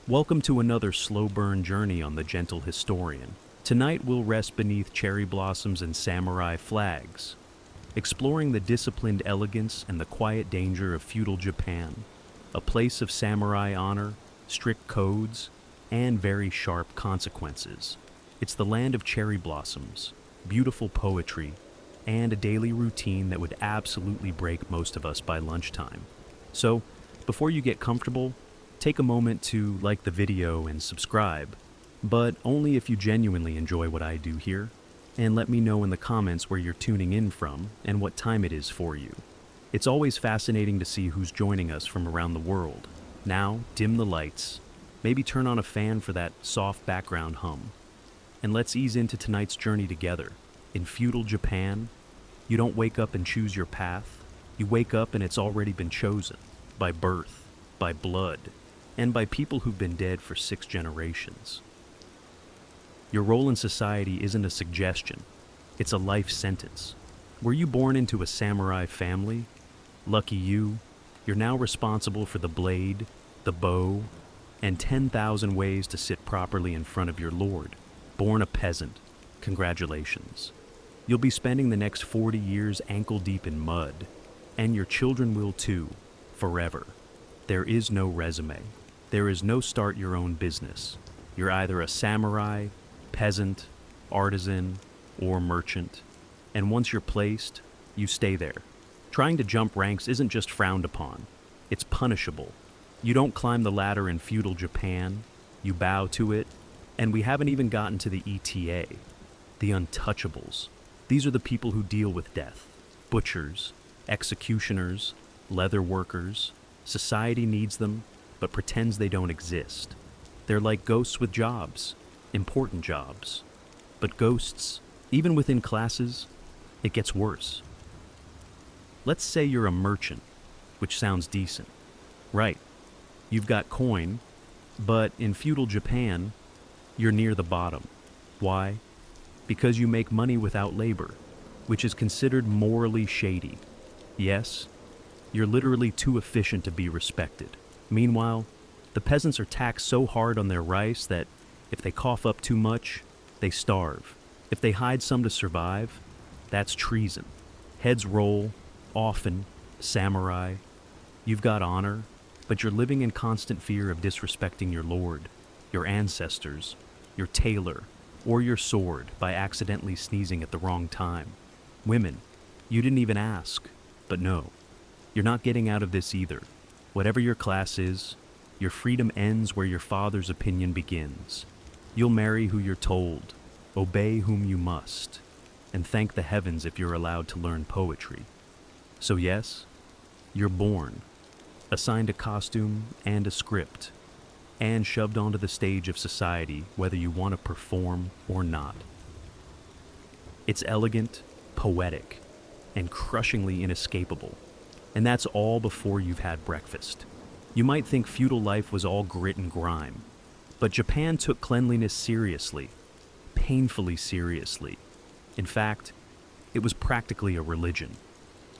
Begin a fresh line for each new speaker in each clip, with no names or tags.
Welcome to another slow burn journey on the Gentle Historian. Tonight we'll rest beneath cherry blossoms and samurai flags, exploring the disciplined elegance and the quiet danger of feudal Japan, a place of samurai honor, strict codes, and very sharp consequences. It's the land of cherry blossoms, beautiful poetry, and a daily routine that would absolutely break most of us by lunchtime. So, before you get comfortable, take a moment to like the video and subscribe, but only if you genuinely enjoy what I do here, and let me know in the comments where you're tuning in from and what time it is for you. It's always fascinating to see who's joining us from around the world. Now, dim the lights, maybe turn on a fan for that soft background hum, and let's ease into tonight's journey together. In feudal Japan, you don't wake up and choose your path. You wake up and it's already been chosen, by birth, by blood, and by people who've been dead for 6 generations. Your role in society isn't a suggestion, it's a life sentence. Were you born into a samurai family? Lucky you, you're now responsible for the blade, the bow, and 10,000 ways to sit properly in front of your lord. Born a peasant, congratulations. You'll be spending the next 40 years ankle deep in mud, and your children will too, forever. There is no resume. There is no start your own business. You're either a samurai, peasant, artisan, or merchant. And once you're placed, you stay there. Trying to jump ranks isn't just frowned upon, it's punishable. You don't climb the ladder in feudal Japan, you bow to it, and we haven't even gotten to the ETA, the untouchables. These are the people who deal with death. Butchers, executioners, leather workers. Society needs them, but pretends they don't exist. They're like ghosts with jobs, important jobs. But ghosts, even within classes, it gets worse. Let's say you're a merchant, which sounds decent. Right, you've got coin, but in feudal Japan, you're near the bottom. Why? Because you make money without labor, which is considered morally shady. Yes, you're literally too efficient to be respected. Meanwhile, the peasants are taxed so hard on their rice that if they cough up too much, they starve. If they hide some to survive, that's treason. Heads roll, often, samurai. You've got honor, but you're living in constant fear of disrespecting your lord, your ancestors, your tailor, or your sword by accidentally sneezing at the wrong time. Women, you didn't even ask, but no, you're not getting out of this either. Whatever your class is, your freedom ends where your father's opinion begins. You'll marry who you're told, obey whom you must, and thank the heavens if you're allowed to learn poetry. So yes, you're born, assigned a costume and a script, and shoved onto the stage of society whether you want to perform or not. It's elegant, poetic, and crushingly inescapable. And that's all before you've had breakfast. You might think feudal life was all grit and grime, but Japan took cleanliness seriously, painfully seriously. In fact, it was practically a religion,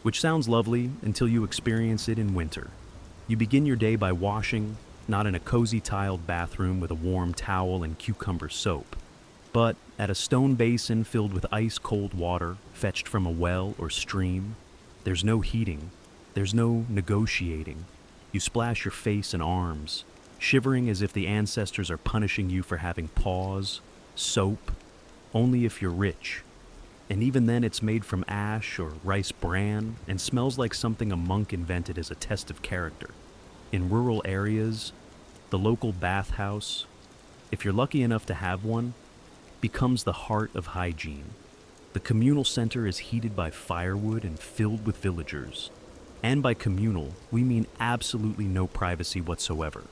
which sounds lovely until you experience it in winter. You begin your day by washing, not in a cozy tiled bathroom with a warm towel and cucumber soap, but at a stone basin filled with ice-cold water fetched from a well or stream. There's no heating. There's no negotiating. You splash your face and arms, shivering as if the ancestors are punishing you for having paws, soap, only if you're rich. And even then it's made from ash or rice bran and smells like something a monk invented as a test of character. In rural areas, the local bathhouse, if you're lucky enough to have one, becomes the heart of hygiene. The communal center is heated by firewood and filled with villagers. And by communal, we mean absolutely no privacy whatsoever.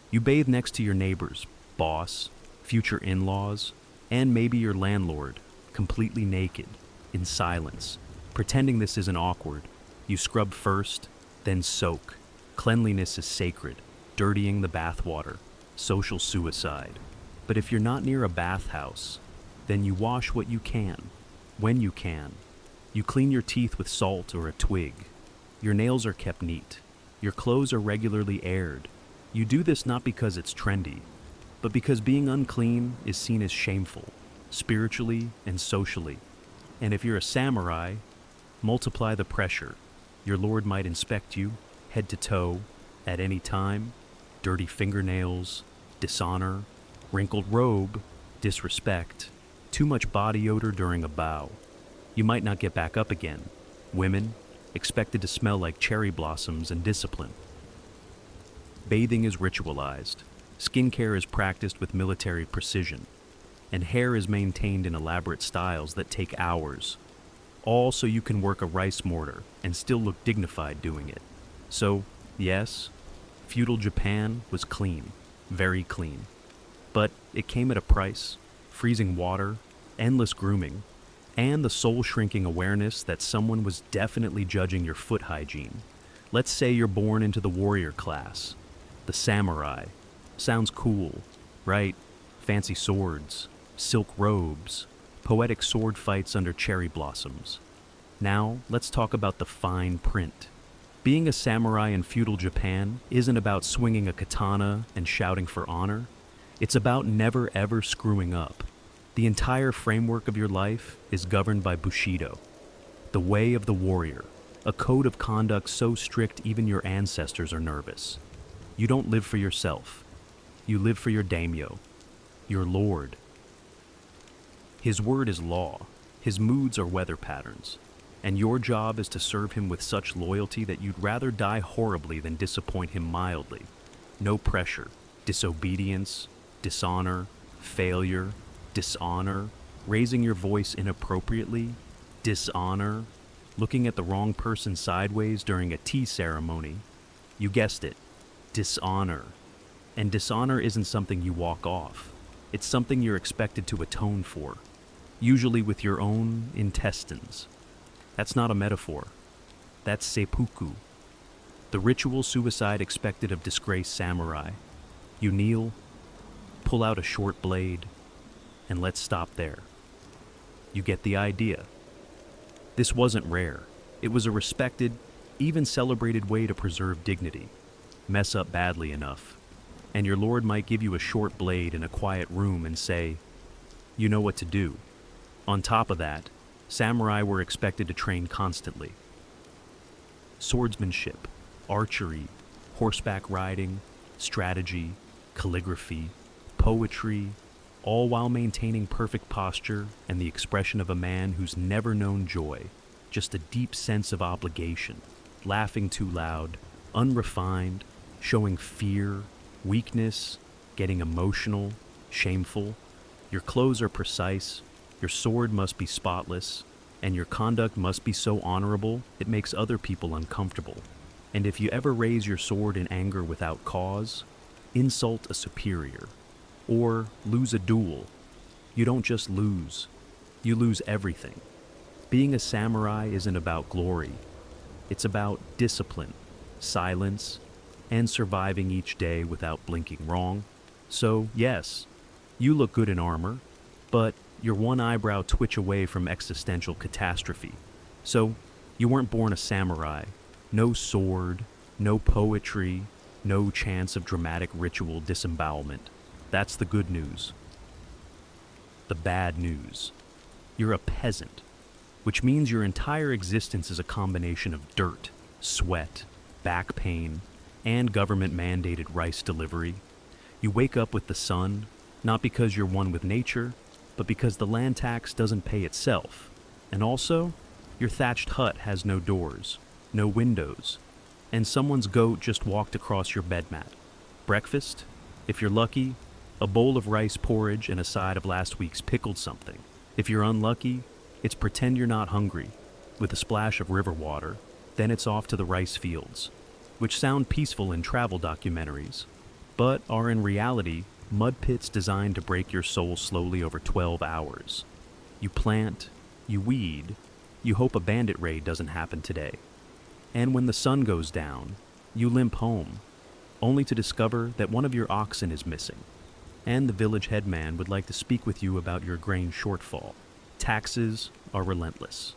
You bathe next to your neighbors, boss, future in-laws, and maybe your landlord, completely naked, in silence, pretending this isn't awkward. You scrub first, then soak. Cleanliness is sacred, dirtying the bathwater, social suicide. But if you're not near a bathhouse, then you wash what you can, when you can. You clean your teeth with salt or a twig. Your nails are kept neat. Your clothes are regularly aired. You do this not because it's trendy, but because being unclean is seen as shameful, spiritually and socially. And if you're a samurai, multiply the pressure. Your lord might inspect you, head to toe, at any time. Dirty fingernails, dishonor, wrinkled robe, disrespect, too much body odor during a bow. You might not get back up again. Women, expected to smell like cherry blossoms and discipline. Bathing is ritualized. Skincare is practiced with military precision. And hair is maintained in elaborate styles that take hours. All so you can work a rice mortar and still look dignified doing it. So, yes, feudal Japan was clean, very clean. But it came at a price: freezing water, endless grooming, and the soul-shrinking awareness that someone was definitely judging your foot hygiene. Let's say you're born into the warrior class, the samurai. Sounds cool, right? Fancy swords, silk robes, poetic sword fights under cherry blossoms. Now, let's talk about the fine print. Being a samurai in feudal Japan isn't about swinging a katana and shouting for honor. It's about never ever screwing up. The entire framework of your life is governed by Bushido, the way of the warrior, a code of conduct so strict even your ancestors are nervous. You don't live for yourself. You live for your daimyo, your lord. His word is law, his moods are weather patterns, and your job is to serve him with such loyalty that you'd rather die horribly than disappoint him mildly. No pressure, disobedience, dishonor, failure, dishonor, raising your voice inappropriately, dishonor, looking at the wrong person sideways during a tea ceremony. You guessed it, dishonor. And dishonor isn't something you walk off. It's something you're expected to atone for, usually with your own intestines. That's not a metaphor. That's seppuku, the ritual suicide expected of disgraced samurai. You kneel, pull out a short blade, and let's stop there. You get the idea. This wasn't rare. It was a respected, even celebrated way to preserve dignity. Mess up badly enough, and your lord might give you a short blade in a quiet room and say, "You know what to do." On top of that, samurai were expected to train constantly. Swordsmanship, archery, horseback riding, strategy, calligraphy, poetry, all while maintaining perfect posture and the expression of a man who's never known joy, just a deep sense of obligation, laughing too loud, unrefined, showing fear, weakness, getting emotional, shameful. Your clothes are precise, your sword must be spotless, and your conduct must be so honorable it makes other people uncomfortable. And if you ever raise your sword in anger without cause, insult a superior, or lose a duel, you don't just lose, you lose everything. Being a samurai isn't about glory. It's about discipline, silence, and surviving each day without blinking wrong. So, yes, you look good in armor, but you're one eyebrow twitch away from existential catastrophe. So, you weren't born a samurai. No sword, no poetry, no chance of dramatic ritual disembowelment. That's the good news. The bad news. You're a peasant, which means your entire existence is a combination of dirt, sweat, back pain, and government-mandated rice delivery. You wake up with the sun, not because you're one with nature, but because the land tax doesn't pay itself. And also, your thatched hut has no doors, no windows, and someone's goat just walked across your bed mat. Breakfast? If you're lucky, a bowl of rice porridge and a side of last week's pickled something. If you're unlucky, it's pretend you're not hungry, with a splash of river water, then it's off to the rice fields, which sound peaceful in travel documentaries, but are in reality mud pits designed to break your soul slowly over 12 hours. You plant, you weed, you hope a bandit raid doesn't happen today. And when the sun goes down, you limp home, only to discover that one of your oxen is missing, and the village headman would like to speak with you about your grain shortfall. Taxes are relentless.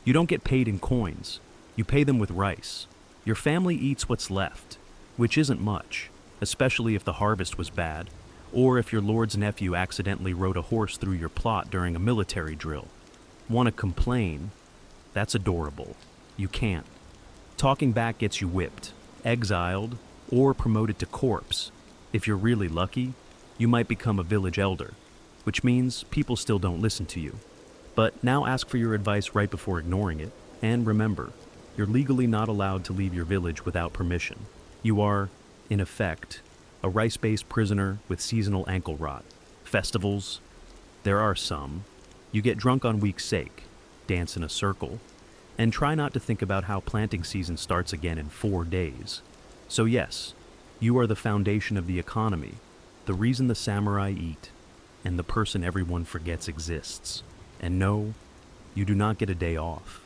You don't get paid in coins, you pay them with rice. Your family eats what's left. which isn't much, especially if the harvest was bad, or if your lord's nephew accidentally rode a horse through your plot during a military drill. Want to complain? That's adorable. You can't. Talking back gets you whipped, exiled, or promoted to corpse. If you're really lucky, you might become a village elder, which means people still don't listen to you. But now ask for your advice right before ignoring it, and remember, you're legally not allowed to leave your village without permission. You are, in effect, a rice-based prisoner with seasonal ankle rot. Festivals, there are some. You get drunk on week's sake, dance in a circle, and try not to think about how planting season starts again in 4 days. So yes, you are the foundation of the economy, the reason the samurai eat, and the person everyone forgets exists. And no, you do not get a day off.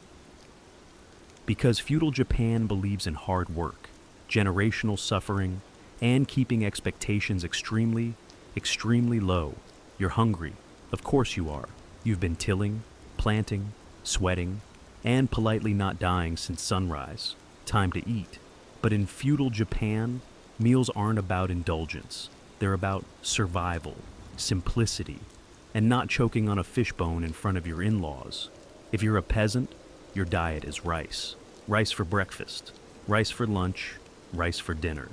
Because feudal Japan believes in hard work, generational suffering, and keeping expectations extremely, extremely low. You're hungry. Of course you are. You've been tilling, planting, sweating, and politely not dying since sunrise. Time to eat. But in feudal Japan, meals aren't about indulgence. They're about survival, simplicity, and not choking on a fishbone in front of your in-laws. If you're a peasant, your diet is rice. Rice for breakfast, rice for lunch, rice for dinner.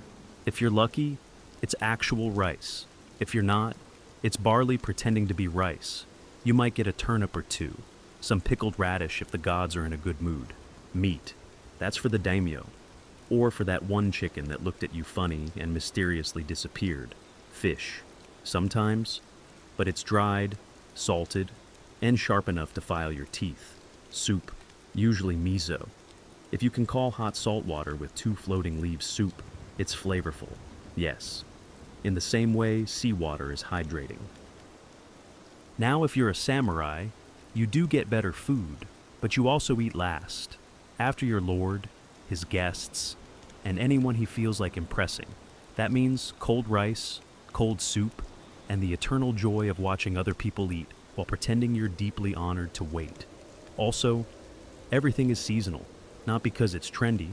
If you're lucky, it's actual rice. If you're not, it's barley pretending to be rice. You might get a turnip or two, some pickled radish if the gods are in a good mood. Meat, that's for the daimyo, or for that one chicken that looked at you funny and mysteriously disappeared. Fish, sometimes, but it's dried, salted, and sharp enough to file your teeth. Soup, usually miso. If you can call hot salt water with 2 floating leaves soup, it's flavorful. Yes. In the same way, seawater is hydrating. Now, if you're a samurai, you do get better food, but you also eat last, after your lord, his guests, and anyone he feels like impressing. That means cold rice, cold soup, and the eternal joy of watching other people eat while pretending you're deeply honored to wait. Also, everything is seasonal, not because it's trendy,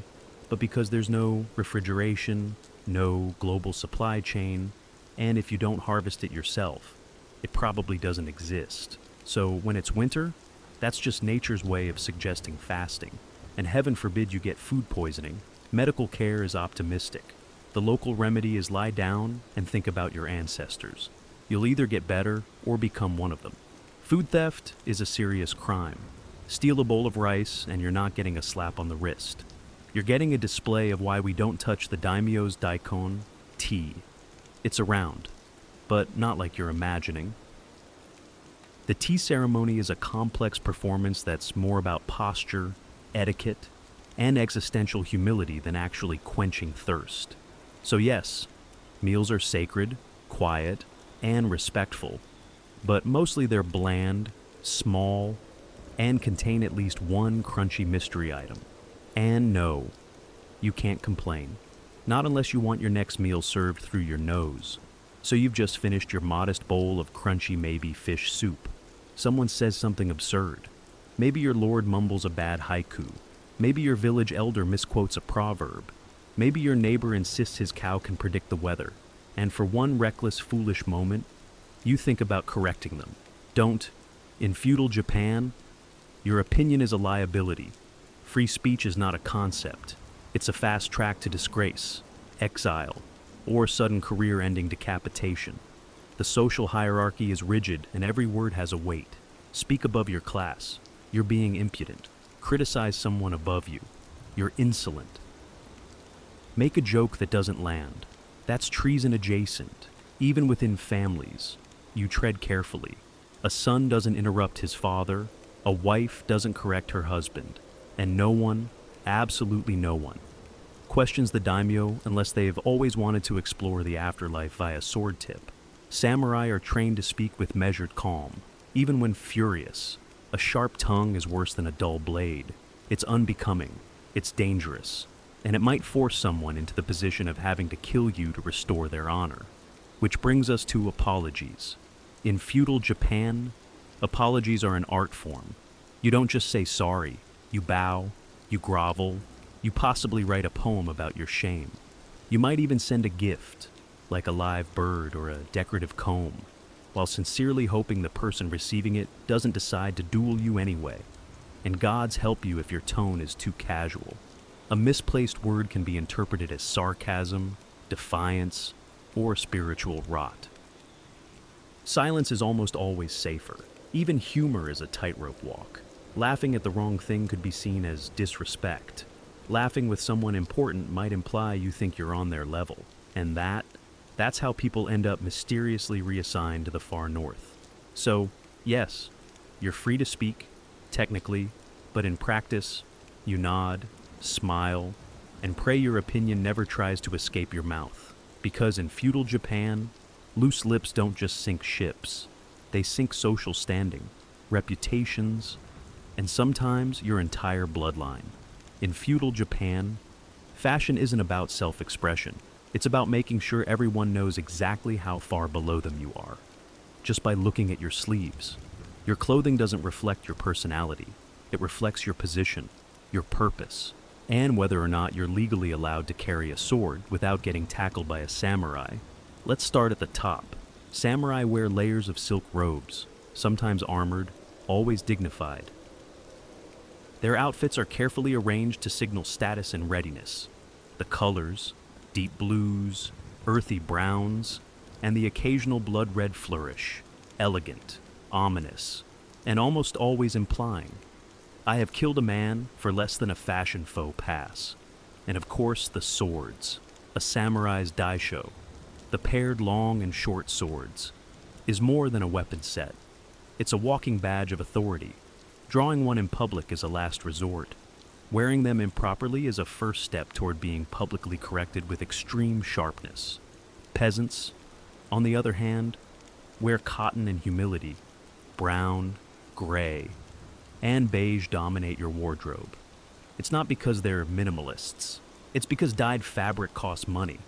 but because there's no refrigeration, no global supply chain, and if you don't harvest it yourself, it probably doesn't exist. So when it's winter, that's just nature's way of suggesting fasting. And heaven forbid you get food poisoning. Medical care is optimistic. The local remedy is lie down and think about your ancestors. You'll either get better or become one of them. Food theft is a serious crime. Steal a bowl of rice and you're not getting a slap on the wrist. You're getting a display of why we don't touch the daimyo's daikon, tea. It's around, but not like you're imagining. The tea ceremony is a complex performance that's more about posture, etiquette, and existential humility than actually quenching thirst. So yes, meals are sacred, quiet, and respectful, but mostly they're bland, small, and contain at least one crunchy mystery item. And no, you can't complain. Not unless you want your next meal served through your nose. So you've just finished your modest bowl of crunchy maybe fish soup. Someone says something absurd. Maybe your lord mumbles a bad haiku. Maybe your village elder misquotes a proverb. Maybe your neighbor insists his cow can predict the weather. And for one reckless, foolish moment, you think about correcting them. Don't. In feudal Japan, your opinion is a liability. Free speech is not a concept. It's a fast track to disgrace, exile, or sudden career-ending decapitation. The social hierarchy is rigid and every word has a weight. Speak above your class. You're being impudent. Criticize someone above you. You're insolent. Make a joke that doesn't land. That's treason adjacent. Even within families, you tread carefully. A son doesn't interrupt his father. A wife doesn't correct her husband. And no one, absolutely no one, questions the daimyo unless they have always wanted to explore the afterlife via sword tip. Samurai are trained to speak with measured calm, even when furious. A sharp tongue is worse than a dull blade. It's unbecoming, it's dangerous, and it might force someone into the position of having to kill you to restore their honor. Which brings us to apologies. In feudal Japan, apologies are an art form. You don't just say sorry. You bow, you grovel, you possibly write a poem about your shame. You might even send a gift, like a live bird or a decorative comb, while sincerely hoping the person receiving it doesn't decide to duel you anyway. And gods help you if your tone is too casual. A misplaced word can be interpreted as sarcasm, defiance, or spiritual rot. Silence is almost always safer. Even humor is a tightrope walk. Laughing at the wrong thing could be seen as disrespect. Laughing with someone important might imply you think you're on their level. And that's how people end up mysteriously reassigned to the far north. So, yes, you're free to speak, technically, but in practice, you nod, smile, and pray your opinion never tries to escape your mouth. Because in feudal Japan, loose lips don't just sink ships. They sink social standing, reputations, and sometimes your entire bloodline. In feudal Japan, fashion isn't about self-expression. It's about making sure everyone knows exactly how far below them you are, just by looking at your sleeves. Your clothing doesn't reflect your personality. It reflects your position, your purpose, and whether or not you're legally allowed to carry a sword without getting tackled by a samurai. Let's start at the top. Samurai wear layers of silk robes, sometimes armored, always dignified. Their outfits are carefully arranged to signal status and readiness. The colors, deep blues, earthy browns, and the occasional blood-red flourish, elegant, ominous, and almost always implying, I have killed a man for less than a fashion faux pas. And of course, the swords, a samurai's daisho, the paired long and short swords, is more than a weapon set. It's a walking badge of authority. Drawing one in public is a last resort. Wearing them improperly is a first step toward being publicly corrected with extreme sharpness. Peasants, on the other hand, wear cotton and humility. Brown, gray, and beige dominate your wardrobe. It's not because they're minimalists. It's because dyed fabric costs money,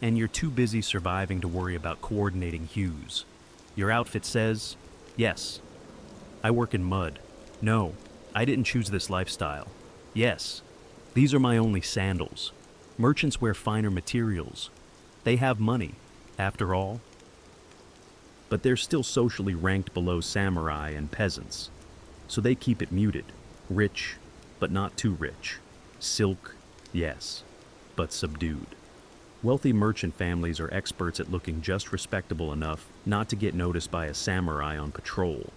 and you're too busy surviving to worry about coordinating hues. Your outfit says, yes, I work in mud. No, I didn't choose this lifestyle. Yes, these are my only sandals. Merchants wear finer materials. They have money, after all. But they're still socially ranked below samurai and peasants. So they keep it muted. Rich, but not too rich. Silk, yes, but subdued. Wealthy merchant families are experts at looking just respectable enough not to get noticed by a samurai on patrol.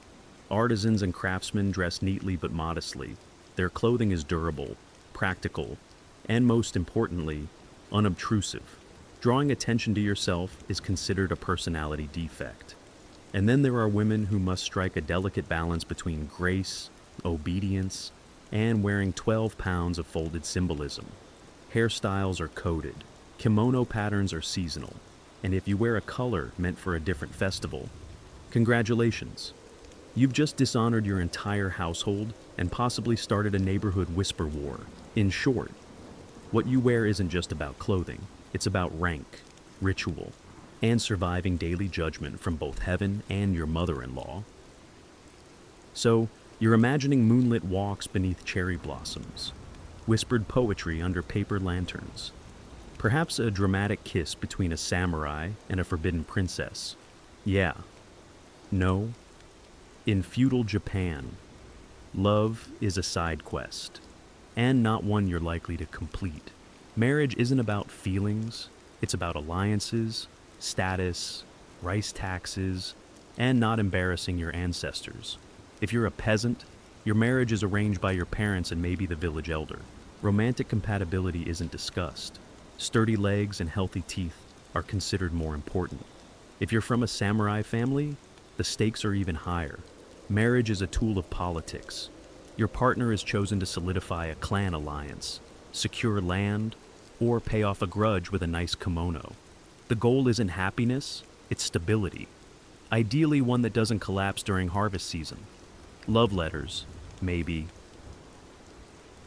Artisans and craftsmen dress neatly but modestly. Their clothing is durable, practical, and most importantly, unobtrusive. Drawing attention to yourself is considered a personality defect. And then there are women who must strike a delicate balance between grace, obedience, and wearing 12 pounds of folded symbolism. Hairstyles are coded, kimono patterns are seasonal, and if you wear a color meant for a different festival, congratulations. You've just dishonored your entire household and possibly started a neighborhood whisper war. In short, what you wear isn't just about clothing, it's about rank, ritual, and surviving daily judgment from both heaven and your mother-in-law. So, you're imagining moonlit walks beneath cherry blossoms, whispered poetry under paper lanterns, perhaps a dramatic kiss between a samurai and a forbidden princess. Yeah. No. In feudal Japan, love is a side quest, and not one you're likely to complete. Marriage isn't about feelings, it's about alliances, status, rice taxes, and not embarrassing your ancestors. If you're a peasant, your marriage is arranged by your parents and maybe the village elder. Romantic compatibility isn't discussed. Sturdy legs and healthy teeth are considered more important. If you're from a samurai family, the stakes are even higher. Marriage is a tool of politics. Your partner is chosen to solidify a clan alliance, secure land, or pay off a grudge with a nice kimono. The goal isn't happiness, it's stability. Ideally one that doesn't collapse during harvest season. Love letters, maybe.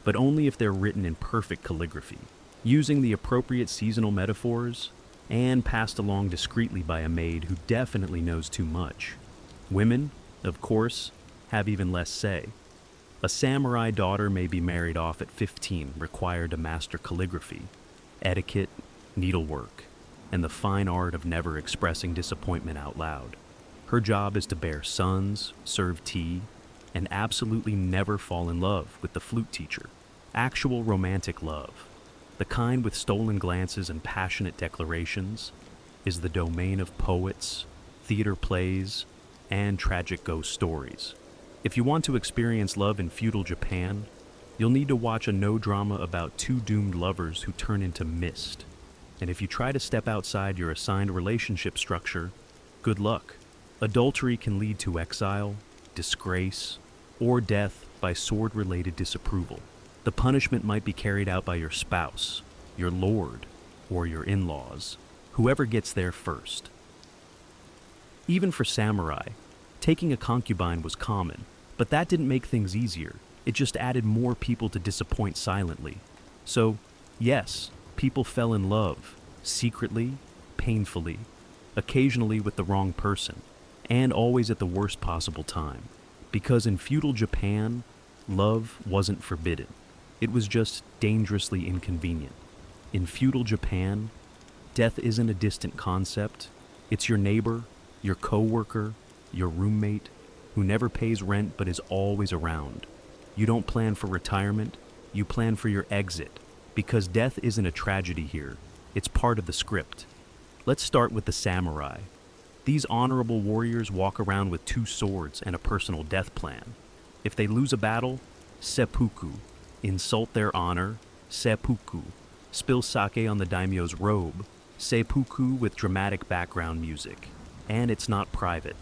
But only if they're written in perfect calligraphy, using the appropriate seasonal metaphors, and passed along discreetly by a maid who definitely knows too much. Women, of course, have even less say. A samurai daughter may be married off at 15, required to master calligraphy, etiquette, needlework, and the fine art of never expressing disappointment out loud. Her job is to bear sons, serve tea, and absolutely never fall in love with the flute teacher. Actual romantic love, the kind with stolen glances and passionate declarations, is the domain of poets, theater plays, and tragic ghost stories. If you want to experience love in feudal Japan, you'll need to watch a no-drama about two doomed lovers who turn into mist. And if you try to step outside your assigned relationship structure, good luck. Adultery can lead to exile, disgrace, or death by sword-related disapproval. The punishment might be carried out by your spouse, your lord, or your in-laws, whoever gets there first. Even for samurai, taking a concubine was common, but that didn't make things easier. It just added more people to disappoint silently. So, yes, people fell in love, secretly, painfully, occasionally with the wrong person, and always at the worst possible time. Because in feudal Japan, love wasn't forbidden. It was just dangerously inconvenient. In feudal Japan, death isn't a distant concept. It's your neighbor, your coworker, your roommate, who never pays rent but is always around. You don't plan for retirement, you plan for your exit, because death isn't a tragedy here. It's part of the script. Let's start with the samurai. These honorable warriors walk around with 2 swords and a personal death plan. If they lose a battle, seppuku. Insult their honor, seppuku. Spill sake on the daimyo's robe, seppuku with dramatic background music. And it's not private.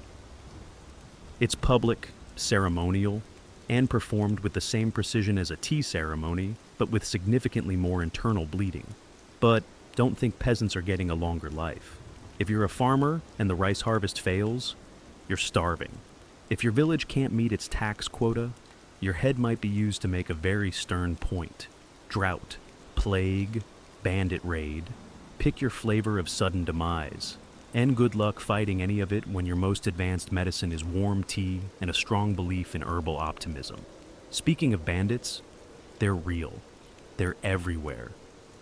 It's public, ceremonial, and performed with the same precision as a tea ceremony, but with significantly more internal bleeding. But don't think peasants are getting a longer life. If you're a farmer and the rice harvest fails, you're starving. If your village can't meet its tax quota, your head might be used to make a very stern point. Drought, plague, bandit raid. Pick your flavor of sudden demise. And good luck fighting any of it when your most advanced medicine is warm tea and a strong belief in herbal optimism. Speaking of bandits, they're real. They're everywhere.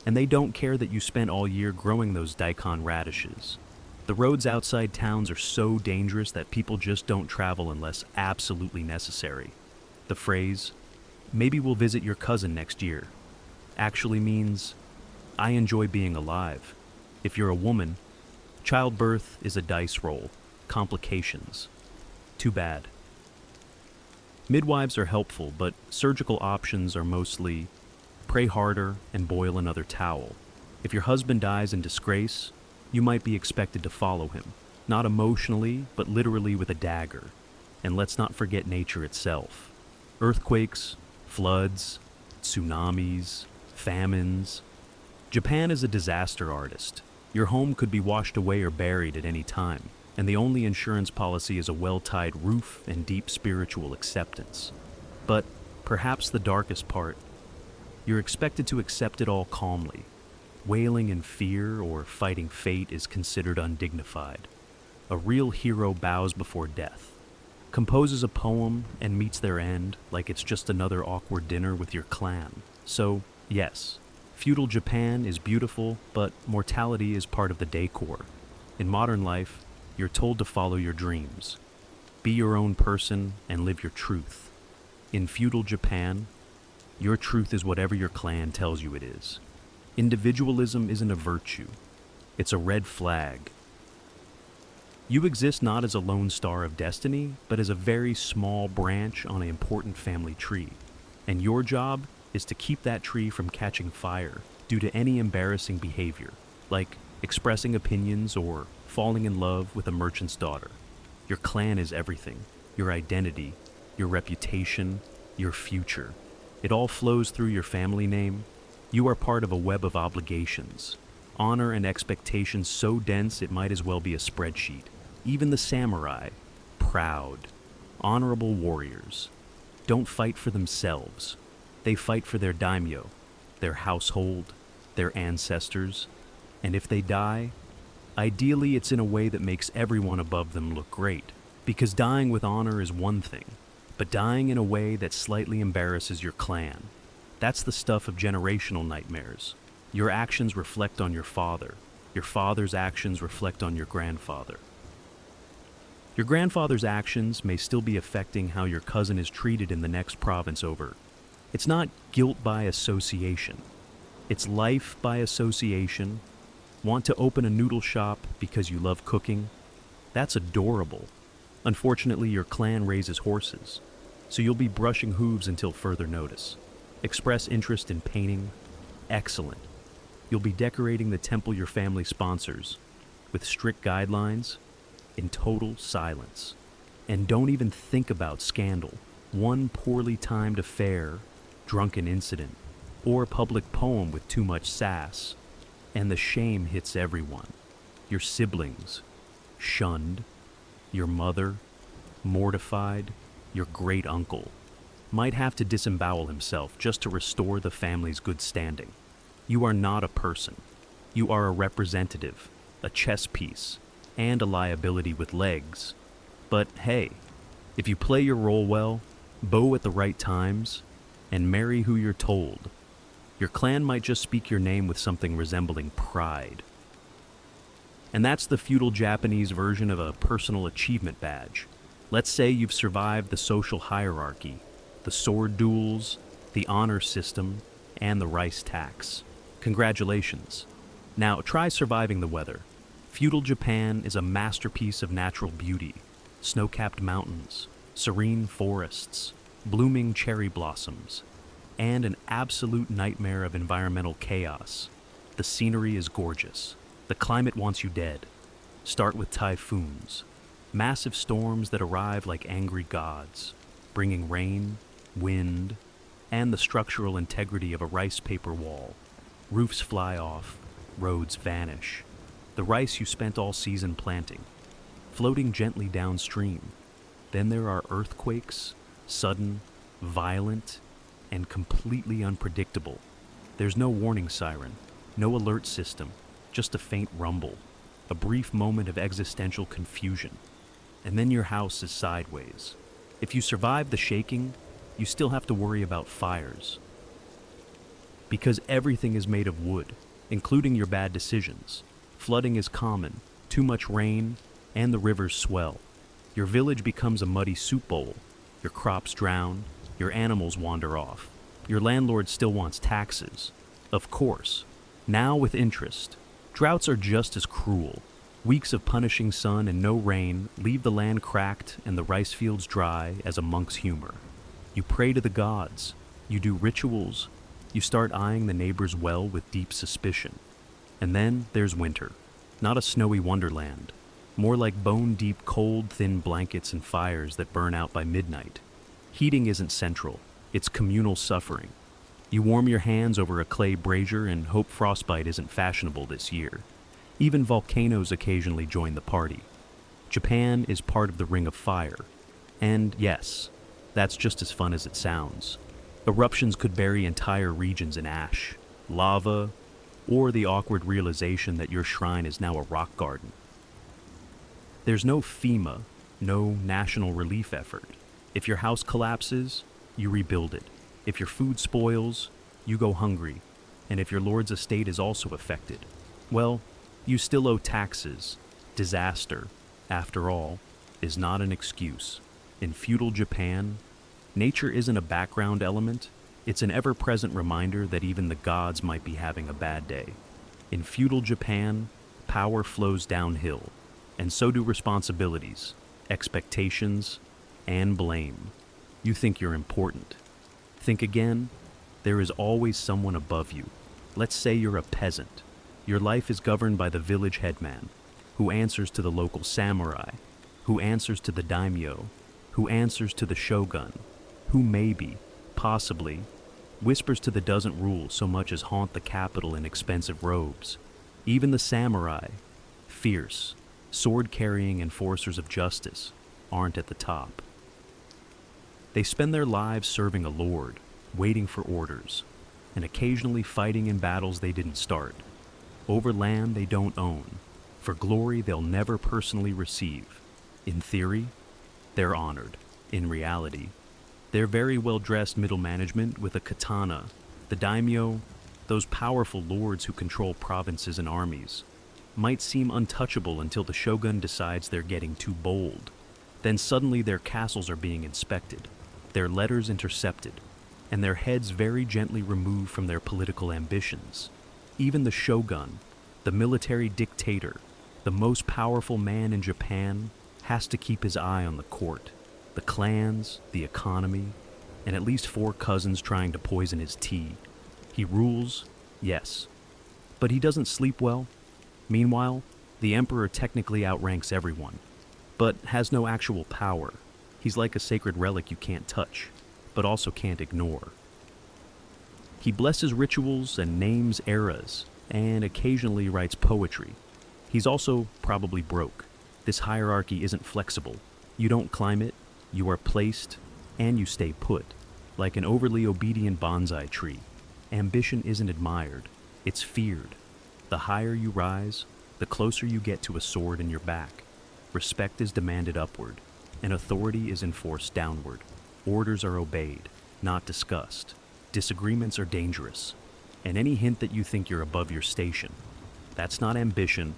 And they don't care that you spent all year growing those daikon radishes. The roads outside towns are so dangerous that people just don't travel unless absolutely necessary. The phrase, "maybe we'll visit your cousin next year," actually means, "I enjoy being alive." If you're a woman, childbirth is a dice roll, complications. Too bad. Midwives are helpful, but surgical options are mostly pray harder and boil another towel. If your husband dies in disgrace, you might be expected to follow him, not emotionally, but literally with a dagger. And let's not forget nature itself. Earthquakes, floods, tsunamis, famines. Japan is a disaster artist. Your home could be washed away or buried at any time, and the only insurance policy is a well-tied roof and deep spiritual acceptance. But perhaps the darkest part, you're expected to accept it all calmly. Wailing in fear or fighting fate is considered undignified. A real hero bows before death, composes a poem, and meets their end like it's just another awkward dinner with your clan. So, yes, feudal Japan is beautiful, but mortality is part of the decor. In modern life, you're told to follow your dreams. Be your own person and live your truth. In feudal Japan, your truth is whatever your clan tells you it is. Individualism isn't a virtue. It's a red flag. You exist not as a lone star of destiny, but as a very small branch on an important family tree. And your job is to keep that tree from catching fire due to any embarrassing behavior, like expressing opinions or falling in love with a merchant's daughter. Your clan is everything. Your identity, your reputation, your future. It all flows through your family name. You are part of a web of obligations. Honor and expectations so dense it might as well be a spreadsheet. Even the samurai, proud, honorable warriors, don't fight for themselves. They fight for their daimyo, their household, their ancestors. And if they die, ideally it's in a way that makes everyone above them look great. Because dying with honor is one thing, but dying in a way that slightly embarrasses your clan, that's the stuff of generational nightmares. Your actions reflect on your father. Your father's actions reflect on your grandfather. Your grandfather's actions may still be affecting how your cousin is treated in the next province over. It's not guilt by association. It's life by association. Want to open a noodle shop because you love cooking? That's adorable. Unfortunately, your clan raises horses, so you'll be brushing hooves until further notice. Express interest in painting? Excellent. You'll be decorating the temple your family sponsors, with strict guidelines, in total silence. And don't even think about scandal. One poorly timed affair, drunken incident, or public poem with too much sass, and the shame hits everyone. Your siblings, shunned. Your mother, mortified. Your great uncle might have to disembowel himself just to restore the family's good standing. You are not a person. You are a representative, a chess piece, and a liability with legs. But hey, if you play your role well, bow at the right times, and marry who you're told, your clan might just speak your name with something resembling pride. And that's the feudal Japanese version of a personal achievement badge. Let's say you've survived the social hierarchy, the sword duels, the honor system, and the rice tax. Congratulations. Now try surviving the weather. Feudal Japan is a masterpiece of natural beauty. Snow-capped mountains, serene forests, blooming cherry blossoms, and an absolute nightmare of environmental chaos. The scenery is gorgeous. The climate wants you dead. Start with typhoons, massive storms that arrive like angry gods, bringing rain, wind, and the structural integrity of a rice paper wall. Roofs fly off, roads vanish. The rice you spent all season planting, floating gently downstream. Then there are earthquakes, sudden, violent, and completely unpredictable. There's no warning siren, no alert system, just a faint rumble, a brief moment of existential confusion. And then your house is sideways. If you survive the shaking, you still have to worry about fires. Because everything is made of wood, including your bad decisions. Flooding is common, too much rain, and the rivers swell. Your village becomes a muddy soup bowl. Your crops drown, your animals wander off. Your landlord still wants taxes. Of course. Now with interest. Droughts are just as cruel. Weeks of punishing sun and no rain leave the land cracked and the rice fields dry as a monk's humor. You pray to the gods. You do rituals. You start eyeing the neighbor's well with deep suspicion. And then there's winter. Not a snowy wonderland. More like bone-deep cold, thin blankets and fires that burn out by midnight. Heating isn't central. It's communal suffering. You warm your hands over a clay brazier and hope frostbite isn't fashionable this year. Even volcanoes occasionally join the party. Japan is part of the Ring of Fire. And yes, that's just as fun as it sounds. Eruptions could bury entire regions in ash, lava, or the awkward realization that your shrine is now a rock garden. There's no FEMA, no national relief effort. If your house collapses, you rebuild it. If your food spoils, you go hungry. And if your lord's estate is also affected, well, you still owe taxes. Disaster, after all, is not an excuse. In feudal Japan, nature isn't a background element. It's an ever-present reminder that even the gods might be having a bad day. In feudal Japan, power flows downhill, and so do responsibilities, expectations, and blame. You think you're important. Think again. There is always someone above you. Let's say you're a peasant. Your life is governed by the village headman, who answers to the local samurai, who answers to the daimyo, who answers to the shogun, who maybe, possibly, whispers to the doesn't rule so much as haunt the capital in expensive robes. Even the samurai, fierce, sword-carrying enforcers of justice, aren't at the top. They spend their lives serving a lord, waiting for orders, and occasionally fighting in battles they didn't start. Over land they don't own, for glory they'll never personally receive. In theory, they're honored. In reality, they're very well-dressed middle management with a katana. The daimyo, Those powerful lords who control provinces and armies might seem untouchable until the shogun decides they're getting too bold. Then suddenly their castles are being inspected, their letters intercepted, and their heads very gently removed from their political ambitions. Even the shogun, the military dictator, the most powerful man in Japan, has to keep his eye on the court, the clans, the economy, and at least 4 cousins trying to poison his tea. He rules, yes, but he doesn't sleep well. Meanwhile, the emperor technically outranks everyone, but has no actual power. He's like a sacred relic you can't touch, but also can't ignore. He blesses rituals and names eras, and occasionally writes poetry. He's also probably broke. This hierarchy isn't flexible. You don't climb it, you are placed, and you stay put, like an overly obedient bonsai tree. Ambition isn't admired, it's feared. The higher you rise, the closer you get to a sword in your back. Respect is demanded upward, and authority is enforced downward. Orders are obeyed, not discussed. Disagreements are dangerous, and any hint that you think you're above your station, that's not ambition,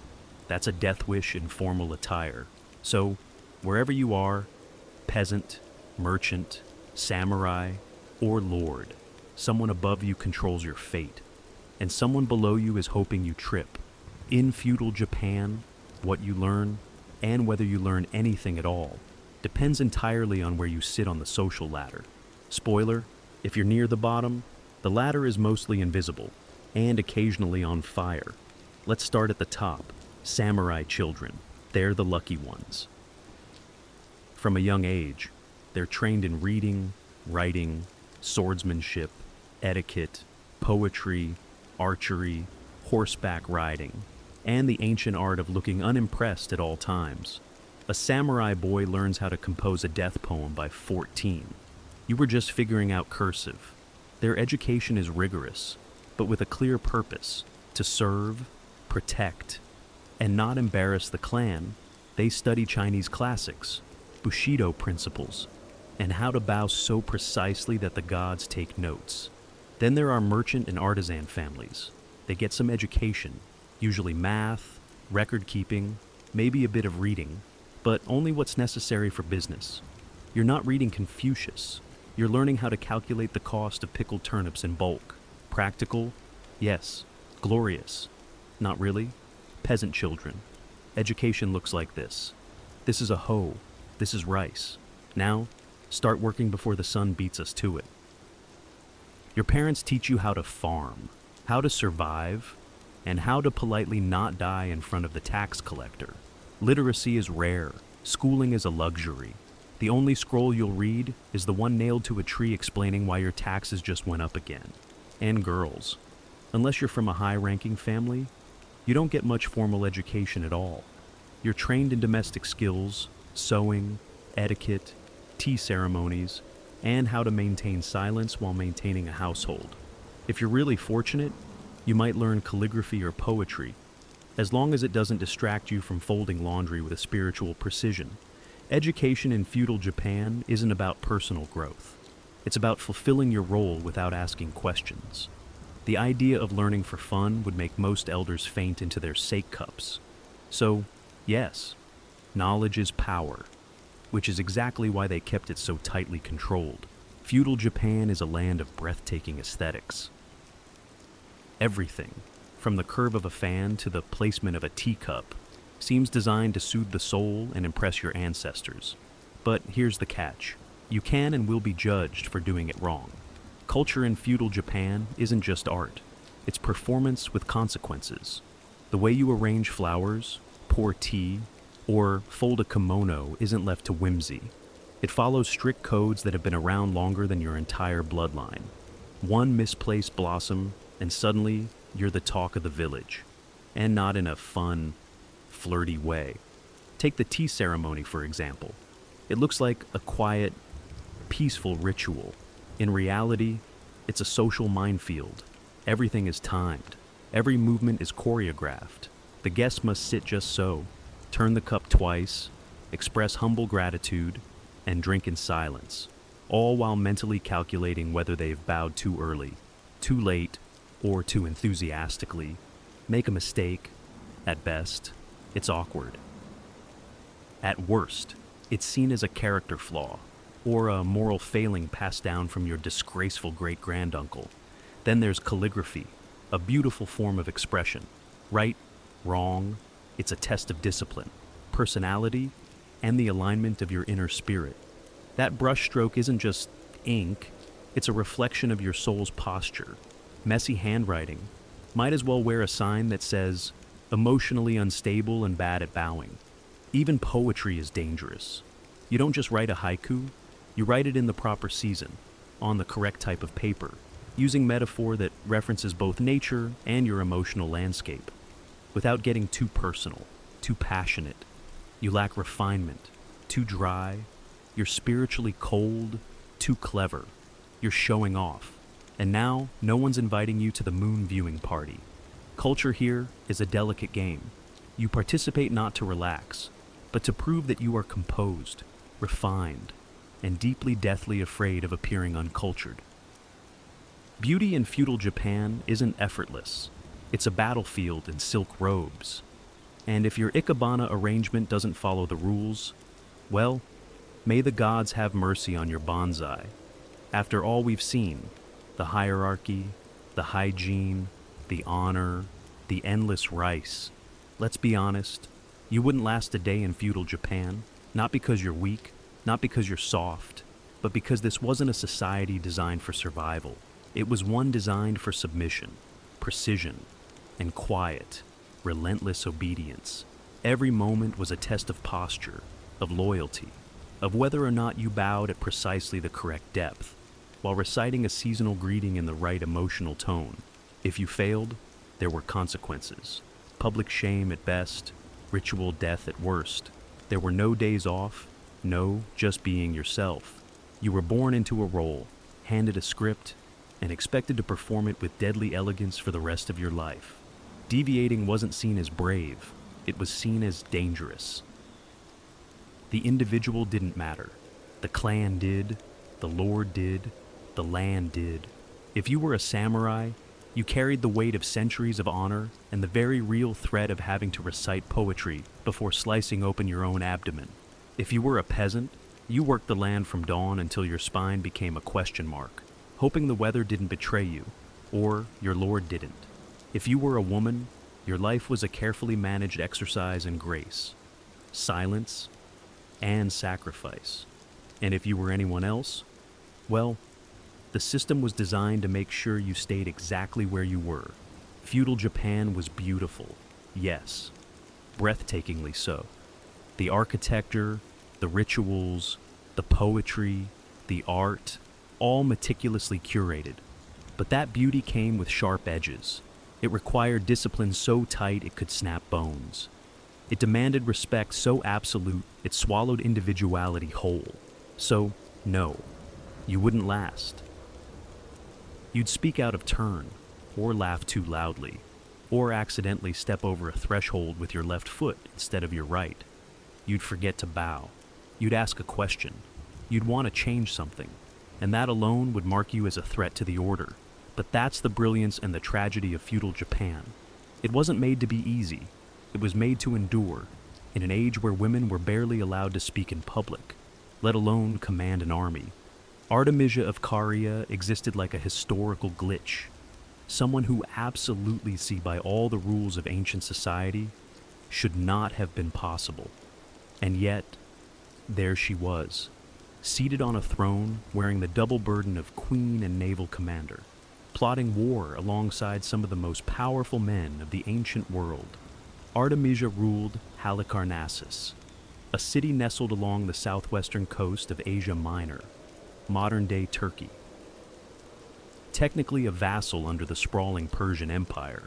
that's a death wish in formal attire. So, wherever you are, peasant, merchant, samurai, or lord, someone above you controls your fate, and someone below you is hoping you trip. In feudal Japan, what you learn, and whether you learn anything at all, depends entirely on where you sit on the social ladder. Spoiler, if you're near the bottom, the ladder is mostly invisible, and occasionally on fire. Let's start at the top. Samurai children, they're the lucky ones. From a young age, they're trained in reading, writing, swordsmanship, etiquette, poetry, archery, horseback riding, and the ancient art of looking unimpressed at all times. A samurai boy learns how to compose a death poem by 14. You were just figuring out cursive. Their education is rigorous, but with a clear purpose: to serve, protect, and not embarrass the clan. They study Chinese classics, Bushido principles, and how to bow so precisely that the gods take notes. Then there are merchant and artisan families. They get some education, usually math, record keeping, maybe a bit of reading, but only what's necessary for business. You're not reading Confucius. You're learning how to calculate the cost of pickled turnips in bulk. Practical? Yes. Glorious? Not really. Peasant children. Education looks like this. This is a hoe. This is rice. Now, start working before the sun beats us to it. Your parents teach you how to farm, how to survive, and how to politely not die in front of the tax collector. Literacy is rare. Schooling is a luxury. The only scroll you'll read is the one nailed to a tree explaining why your taxes just went up again. And girls. Unless you're from a high-ranking family, you don't get much formal education at all. You're trained in domestic skills, sewing, etiquette, tea ceremonies, and how to maintain silence while maintaining a household. If you're really fortunate, you might learn calligraphy or poetry, as long as it doesn't distract you from folding laundry with a spiritual precision. Education in feudal Japan isn't about personal growth. It's about fulfilling your role without asking questions. The idea of learning for fun would make most elders faint into their sake cups. So, yes, knowledge is power, which is exactly why they kept it so tightly controlled. Feudal Japan is a land of breathtaking aesthetics. Everything, from the curve of a fan to the placement of a teacup, seems designed to soothe the soul and impress your ancestors. But here's the catch. You can and will be judged for doing it wrong. Culture in feudal Japan isn't just art. It's performance with consequences. The way you arrange flowers, pour tea, or fold a kimono isn't left to whimsy. It follows strict codes that have been around longer than your entire bloodline. One misplaced blossom, and suddenly you're the talk of the village. And not in a fun, flirty way. Take the tea ceremony, for example. It looks like a quiet, peaceful ritual. In reality, it's a social minefield. Everything is timed. Every movement is choreographed. The guests must sit just so, turn the cup twice, express humble gratitude, and drink in silence, all while mentally calculating whether they've bowed too early, too late, or too enthusiastically, make a mistake. At best, it's awkward. At worst, it's seen as a character flaw or a moral failing passed down from your disgraceful great-granduncle. Then there's calligraphy, a beautiful form of expression. Right, wrong, it's a test of discipline, personality, and the alignment of your inner spirit. That brushstroke isn't just ink, it's a reflection of your soul's posture. Messy handwriting might as well wear a sign that says, emotionally unstable and bad at bowing. Even poetry is dangerous. You don't just write a haiku, you write it in the proper season, on the correct type of paper, using metaphor that references both nature and your emotional landscape. Without getting too personal, too passionate, you lack refinement, too dry, you're spiritually cold, too clever, you're showing off. And now, no one's inviting you to the moon viewing party. Culture here is a delicate game. You participate not to relax, but to prove that you are composed, refined, and deeply deathly afraid of appearing uncultured. Beauty in feudal Japan isn't effortless. It's a battlefield in silk robes. And if your ikebana arrangement doesn't follow the rules, well, may the gods have mercy on your bonsai. After all we've seen, the hierarchy, the hygiene, the honor, the endless rice, let's be honest, you wouldn't last a day in feudal Japan, not because you're weak, not because you're soft, but because this wasn't a society designed for survival. It was one designed for submission, precision, and quiet, relentless obedience. Every moment was a test of posture, of loyalty, of whether or not you bowed at precisely the correct depth, while reciting a seasonal greeting in the right emotional tone. If you failed, there were consequences. Public shame at best, ritual death at worst. There were no days off, no just being yourself. You were born into a role, handed a script, and expected to perform it with deadly elegance for the rest of your life. Deviating wasn't seen as brave, it was seen as dangerous. The individual didn't matter. The clan did, the lord did, the land did. If you were a samurai, you carried the weight of centuries of honor and the very real threat of having to recite poetry before slicing open your own abdomen. If you were a peasant, you worked the land from dawn until your spine became a question mark, hoping the weather didn't betray you, or your lord didn't. If you were a woman, your life was a carefully managed exercise in grace, silence, and sacrifice. And if you were anyone else, well, the system was designed to make sure you stayed exactly where you were. Feudal Japan was beautiful, yes, breathtakingly so. The architecture, the rituals, the poetry, the art, all meticulously curated. But that beauty came with sharp edges. It required discipline so tight it could snap bones. It demanded respect so absolute it swallowed individuality whole. So, no, you wouldn't last. You'd speak out of turn, or laugh too loudly, or accidentally step over a threshold with your left foot instead of your right. You'd forget to bow. You'd ask a question. You'd want to change something, and that alone would mark you as a threat to the order. But that's the brilliance and the tragedy of feudal Japan. It wasn't made to be easy. It was made to endure, in an age where women were barely allowed to speak in public, let alone command an army. Artemisia of Caria existed like a historical glitch, someone who absolutely, see by all the rules of ancient society, should not have been possible. And yet, there she was, seated on a throne, wearing the double burden of queen and naval commander, plotting war alongside some of the most powerful men of the ancient world. Artemisia ruled Halicarnassus, a city nestled along the southwestern coast of Asia Minor, modern-day Turkey. Technically a vassal under the sprawling Persian Empire,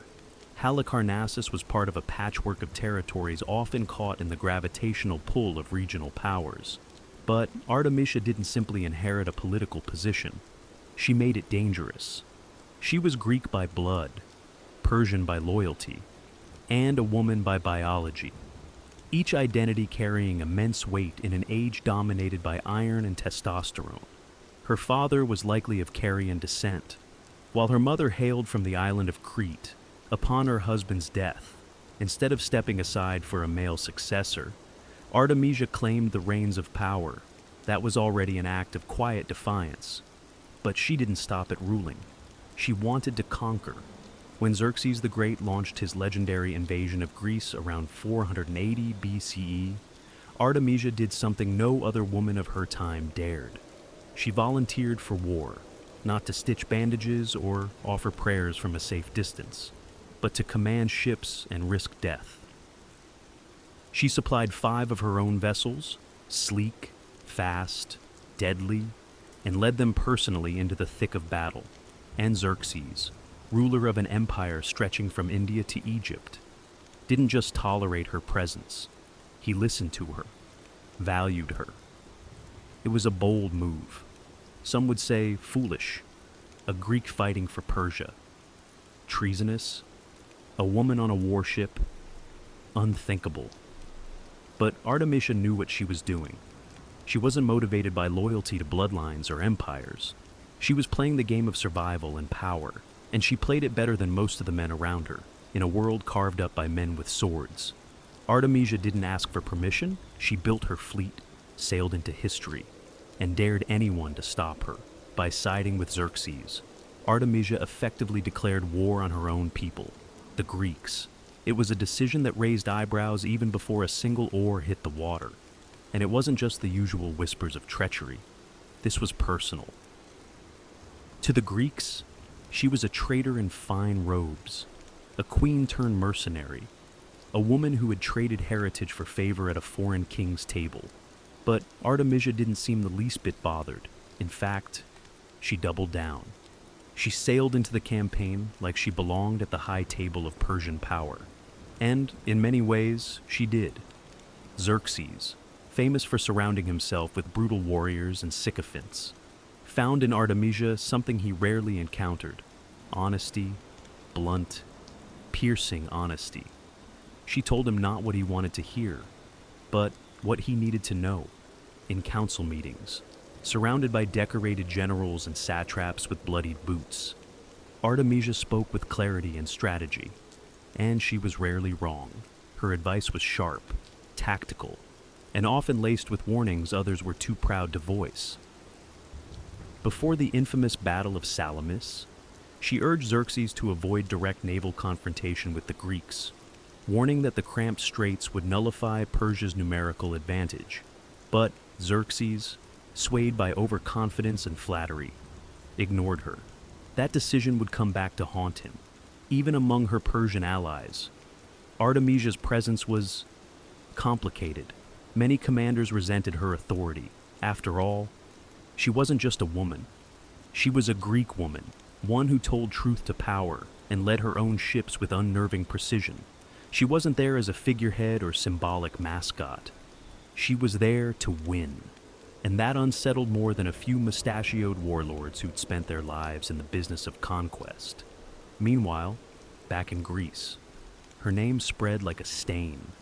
Halicarnassus was part of a patchwork of territories often caught in the gravitational pull of regional powers. But Artemisia didn't simply inherit a political position. She made it dangerous. She was Greek by blood, Persian by loyalty, and a woman by biology, each identity carrying immense weight in an age dominated by iron and testosterone. Her father was likely of Carian descent, While her mother hailed from the island of Crete, upon her husband's death, instead of stepping aside for a male successor, Artemisia claimed the reins of power. That was already an act of quiet defiance. But she didn't stop at ruling. She wanted to conquer. When Xerxes the Great launched his legendary invasion of Greece around 480 BCE, Artemisia did something no other woman of her time dared. She volunteered for war, not to stitch bandages or offer prayers from a safe distance, but to command ships and risk death. She supplied 5 of her own vessels, sleek, fast, deadly, and led them personally into the thick of battle. And Xerxes, ruler of an empire stretching from India to Egypt, didn't just tolerate her presence. He listened to her, valued her. It was a bold move. Some would say foolish. A Greek fighting for Persia. Treasonous. A woman on a warship. Unthinkable. But Artemisia knew what she was doing. She wasn't motivated by loyalty to bloodlines or empires. She was playing the game of survival and power, and she played it better than most of the men around her, in a world carved up by men with swords. Artemisia didn't ask for permission. She built her fleet, sailed into history, and dared anyone to stop her. By siding with Xerxes, Artemisia effectively declared war on her own people, the Greeks. It was a decision that raised eyebrows even before a single oar hit the water. And it wasn't just the usual whispers of treachery. This was personal. To the Greeks, she was a traitor in fine robes, a queen-turned-mercenary, a woman who had traded heritage for favor at a foreign king's table. But Artemisia didn't seem the least bit bothered. In fact, she doubled down. She sailed into the campaign like she belonged at the high table of Persian power. And, in many ways, she did. Xerxes, famous for surrounding himself with brutal warriors and sycophants, found in Artemisia something he rarely encountered: honesty, blunt, piercing honesty. She told him not what he wanted to hear, but what he needed to know. In council meetings, surrounded by decorated generals and satraps with bloodied boots, Artemisia spoke with clarity and strategy, and she was rarely wrong. Her advice was sharp, tactical, and often laced with warnings others were too proud to voice. Before the infamous Battle of Salamis, she urged Xerxes to avoid direct naval confrontation with the Greeks, warning that the cramped straits would nullify Persia's numerical advantage. But Xerxes, swayed by overconfidence and flattery, ignored her. That decision would come back to haunt him. Even among her Persian allies, Artemisia's presence was complicated. Many commanders resented her authority. After all, she wasn't just a woman. She was a Greek woman, one who told truth to power and led her own ships with unnerving precision. She wasn't there as a figurehead or symbolic mascot. She was there to win. And that unsettled more than a few mustachioed warlords who'd spent their lives in the business of conquest. Meanwhile, back in Greece, her name spread like a stain.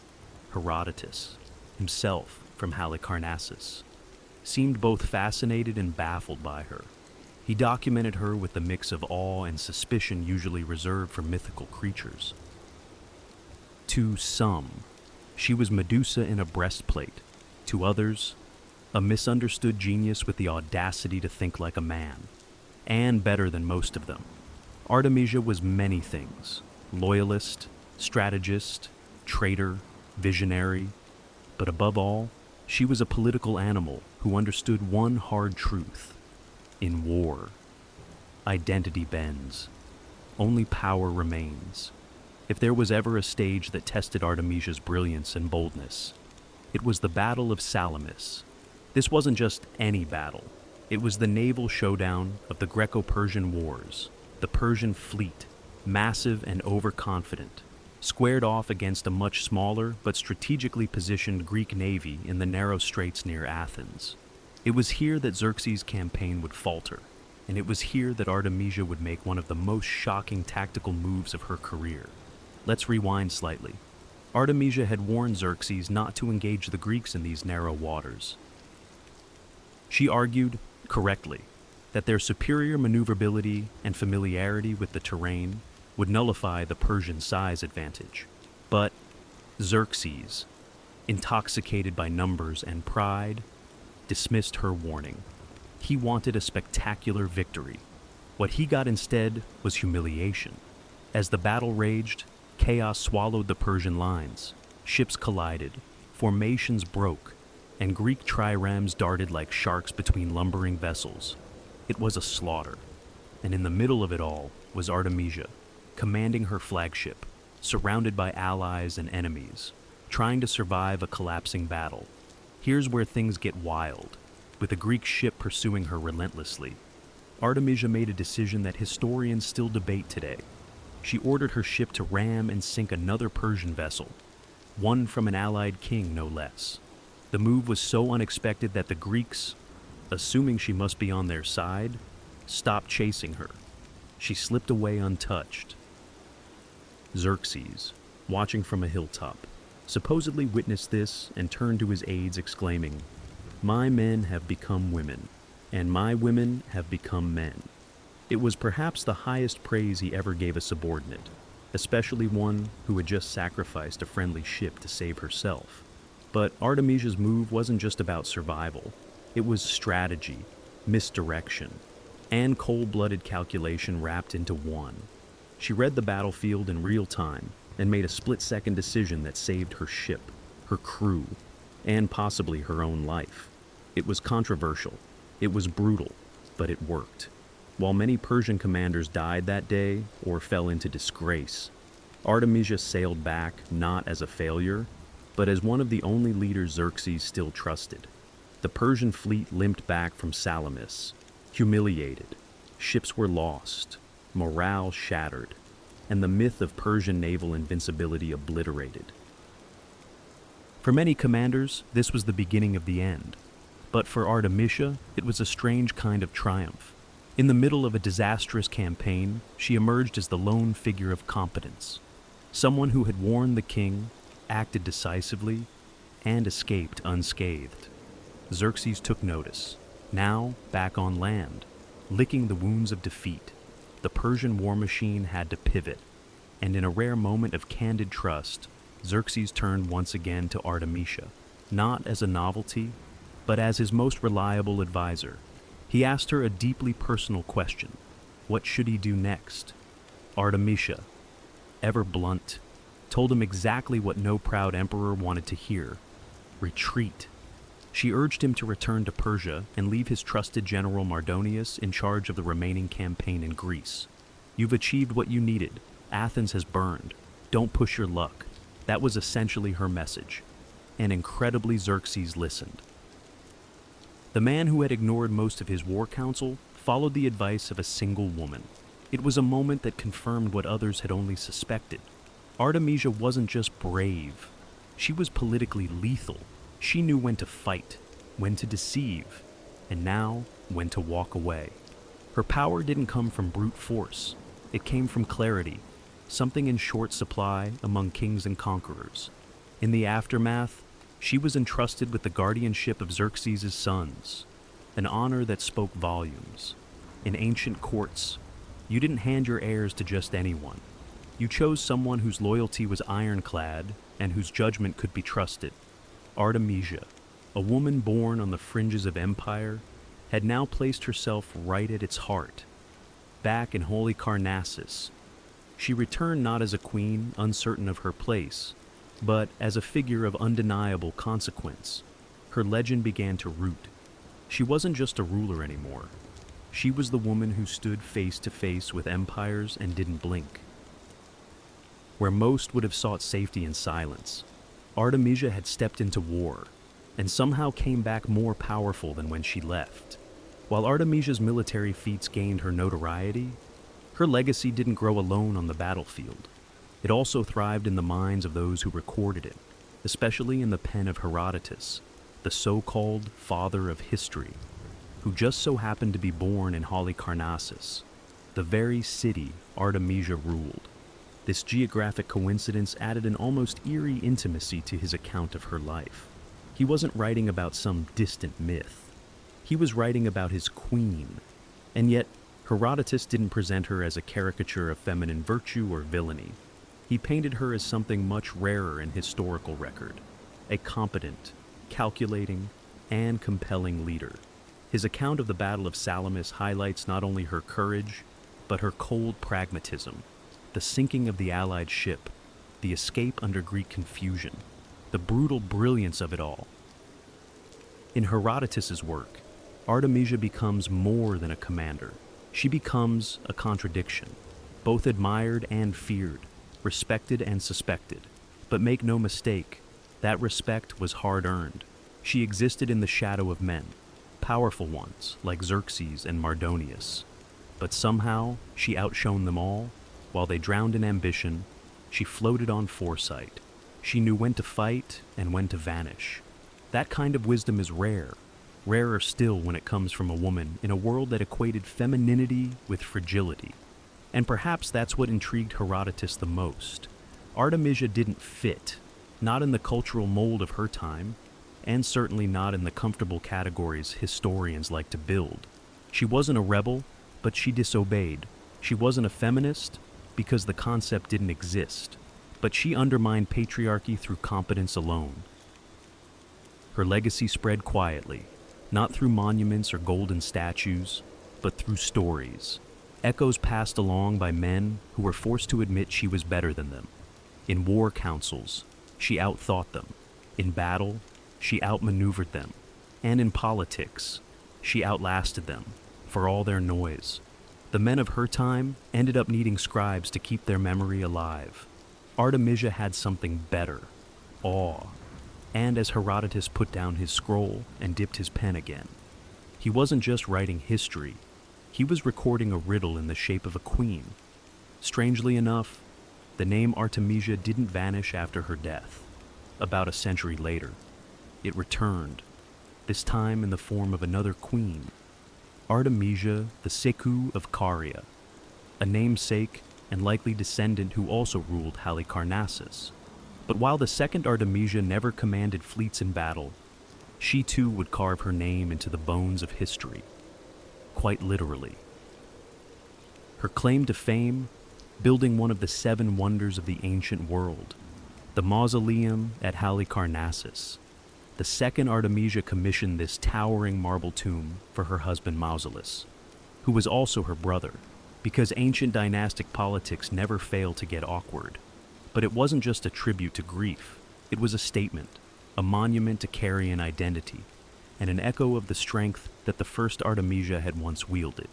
Herodotus, himself from Halicarnassus, seemed both fascinated and baffled by her. He documented her with the mix of awe and suspicion usually reserved for mythical creatures. To some, she was Medusa in a breastplate. To others, a misunderstood genius with the audacity to think like a man. And better than most of them, Artemisia was many things: loyalist, strategist, traitor, visionary. But above all, she was a political animal who understood one hard truth. In war, identity bends. Only power remains. If there was ever a stage that tested Artemisia's brilliance and boldness, it was the Battle of Salamis. This wasn't just any battle. It was the naval showdown of the Greco-Persian Wars. The Persian fleet, massive and overconfident, squared off against a much smaller but strategically positioned Greek navy in the narrow straits near Athens. It was here that Xerxes' campaign would falter, and it was here that Artemisia would make one of the most shocking tactical moves of her career. Let's rewind slightly. Artemisia had warned Xerxes not to engage the Greeks in these narrow waters. She argued, correctly, that their superior maneuverability and familiarity with the terrain would nullify the Persian size advantage. But Xerxes, intoxicated by numbers and pride, dismissed her warning. He wanted a spectacular victory. What he got instead was humiliation. As the battle raged, chaos swallowed the Persian lines. Ships collided, formations broke, and Greek triremes darted like sharks between lumbering vessels. It was a slaughter, and in the middle of it all was Artemisia, commanding her flagship, surrounded by allies and enemies, trying to survive a collapsing battle. Here's where things get wild, with a Greek ship pursuing her relentlessly. Artemisia made a decision that historians still debate today. She ordered her ship to ram and sink another Persian vessel, one from an allied king no less. The move was so unexpected that the Greeks, assuming she must be on their side, stopped chasing her. She slipped away untouched. Xerxes, watching from a hilltop, supposedly witnessed this and turned to his aides exclaiming, "My men have become women, and my women have become men." It was perhaps the highest praise he ever gave a subordinate, especially one who had just sacrificed a friendly ship to save herself. But Artemisia's move wasn't just about survival. It was strategy, misdirection, and cold-blooded calculation wrapped into one. She read the battlefield in real time and made a split-second decision that saved her ship, her crew, and possibly her own life. It was controversial, it was brutal, but it worked. While many Persian commanders died that day or fell into disgrace, Artemisia sailed back not as a failure, but as one of the only leaders Xerxes still trusted. The Persian fleet limped back from Salamis, humiliated. Ships were lost, morale shattered, and the myth of Persian naval invincibility obliterated. For many commanders, this was the beginning of the end. But for Artemisia, it was a strange kind of triumph. In the middle of a disastrous campaign, she emerged as the lone figure of competence, someone who had warned the king, acted decisively, and escaped unscathed. Xerxes took notice. Now, back on land, licking the wounds of defeat, the Persian war machine had to pivot, and in a rare moment of candid trust, Xerxes turned once again to Artemisia, not as a novelty, but as his most reliable advisor. He asked her a deeply personal question. What should he do next? Artemisia, ever blunt, told him exactly what no proud emperor wanted to hear: retreat. She urged him to return to Persia and leave his trusted general Mardonius in charge of the remaining campaign in Greece. You've achieved what you needed. Athens has burned. Don't push your luck. That was essentially her message. And incredibly, Xerxes listened. The man who had ignored most of his war counsel followed the advice of a single woman. It was a moment that confirmed what others had only suspected. Artemisia wasn't just brave. She was politically lethal. She knew when to fight, when to deceive, and now when to walk away. Her power didn't come from brute force. It came from clarity, something in short supply among kings and conquerors. In the aftermath, she was entrusted with the guardianship of Xerxes' sons, an honor that spoke volumes. In ancient courts, you didn't hand your heirs to just anyone. You chose someone whose loyalty was ironclad and whose judgment could be trusted. Artemisia, a woman born on the fringes of empire, had now placed herself right at its heart. Back in holy Carnassus, she returned not as a queen uncertain of her place, but as a figure of undeniable consequence. Her legend began to root. She wasn't just a ruler anymore. She was the woman who stood face to face with empires and didn't blink. Where most would have sought safety in silence, Artemisia had stepped into war, and somehow came back more powerful than when she left. While Artemisia's military feats gained her notoriety, her legacy didn't grow alone on the battlefield. It also thrived in the minds of those who recorded it, especially in the pen of Herodotus, the so-called father of history, who just so happened to be born in Halicarnassus, the very city Artemisia ruled. This geographic coincidence added an almost eerie intimacy to his account of her life. He wasn't writing about some distant myth. He was writing about his queen, And yet, Herodotus didn't present her as a caricature of feminine virtue or villainy. He painted her as something much rarer in historical record, a competent, calculating, and compelling leader. His account of the Battle of Salamis highlights not only her courage, but her cold pragmatism, the sinking of the Allied ship, the escape under Greek confusion, the brutal brilliance of it all. In Herodotus's work, Artemisia becomes more than a commander. She becomes a contradiction, both admired and feared, respected and suspected. But make no mistake, that respect was hard-earned. She existed in the shadow of men, powerful ones like Xerxes and Mardonius. But somehow, she outshone them all. While they drowned in ambition, she floated on foresight. She knew when to fight and when to vanish. That kind of wisdom is rare, rarer still when it comes from a woman in a world that equated femininity with fragility. And perhaps that's what intrigued Herodotus the most. Artemisia didn't fit, not in the cultural mold of her time, and certainly not in the comfortable categories historians like to build. She wasn't a rebel, but she disobeyed. She wasn't a feminist, because the concept didn't exist, but she undermined patriarchy through competence alone. Her legacy spread quietly, not through monuments or golden statues, but through stories, echoes passed along by men who were forced to admit she was better than them. In war councils, she outthought them. In battle, she outmaneuvered them. And in politics, she outlasted them, for all their noise. The men of her time ended up needing scribes to keep their memory alive. Artemisia had something better, awe. And as Herodotus put down his scroll and dipped his pen again, he wasn't just writing history, he was recording a riddle in the shape of a queen. Strangely enough, the name Artemisia didn't vanish after her death. About a century later, it returned, this time in the form of another queen, Artemisia the Seku of Caria, a namesake and likely descendant who also ruled Halicarnassus. But while the second Artemisia never commanded fleets in battle, she too would carve her name into the bones of history, quite literally. Her claim to fame, building one of the 7 wonders of the ancient world, the mausoleum at Halicarnassus. The second Artemisia commissioned this towering marble tomb for her husband Mausolus, who was also her brother, because ancient dynastic politics never fail to get awkward. But it wasn't just a tribute to grief, it was a statement, a monument to Carian identity, and an echo of the strength that the first Artemisia had once wielded.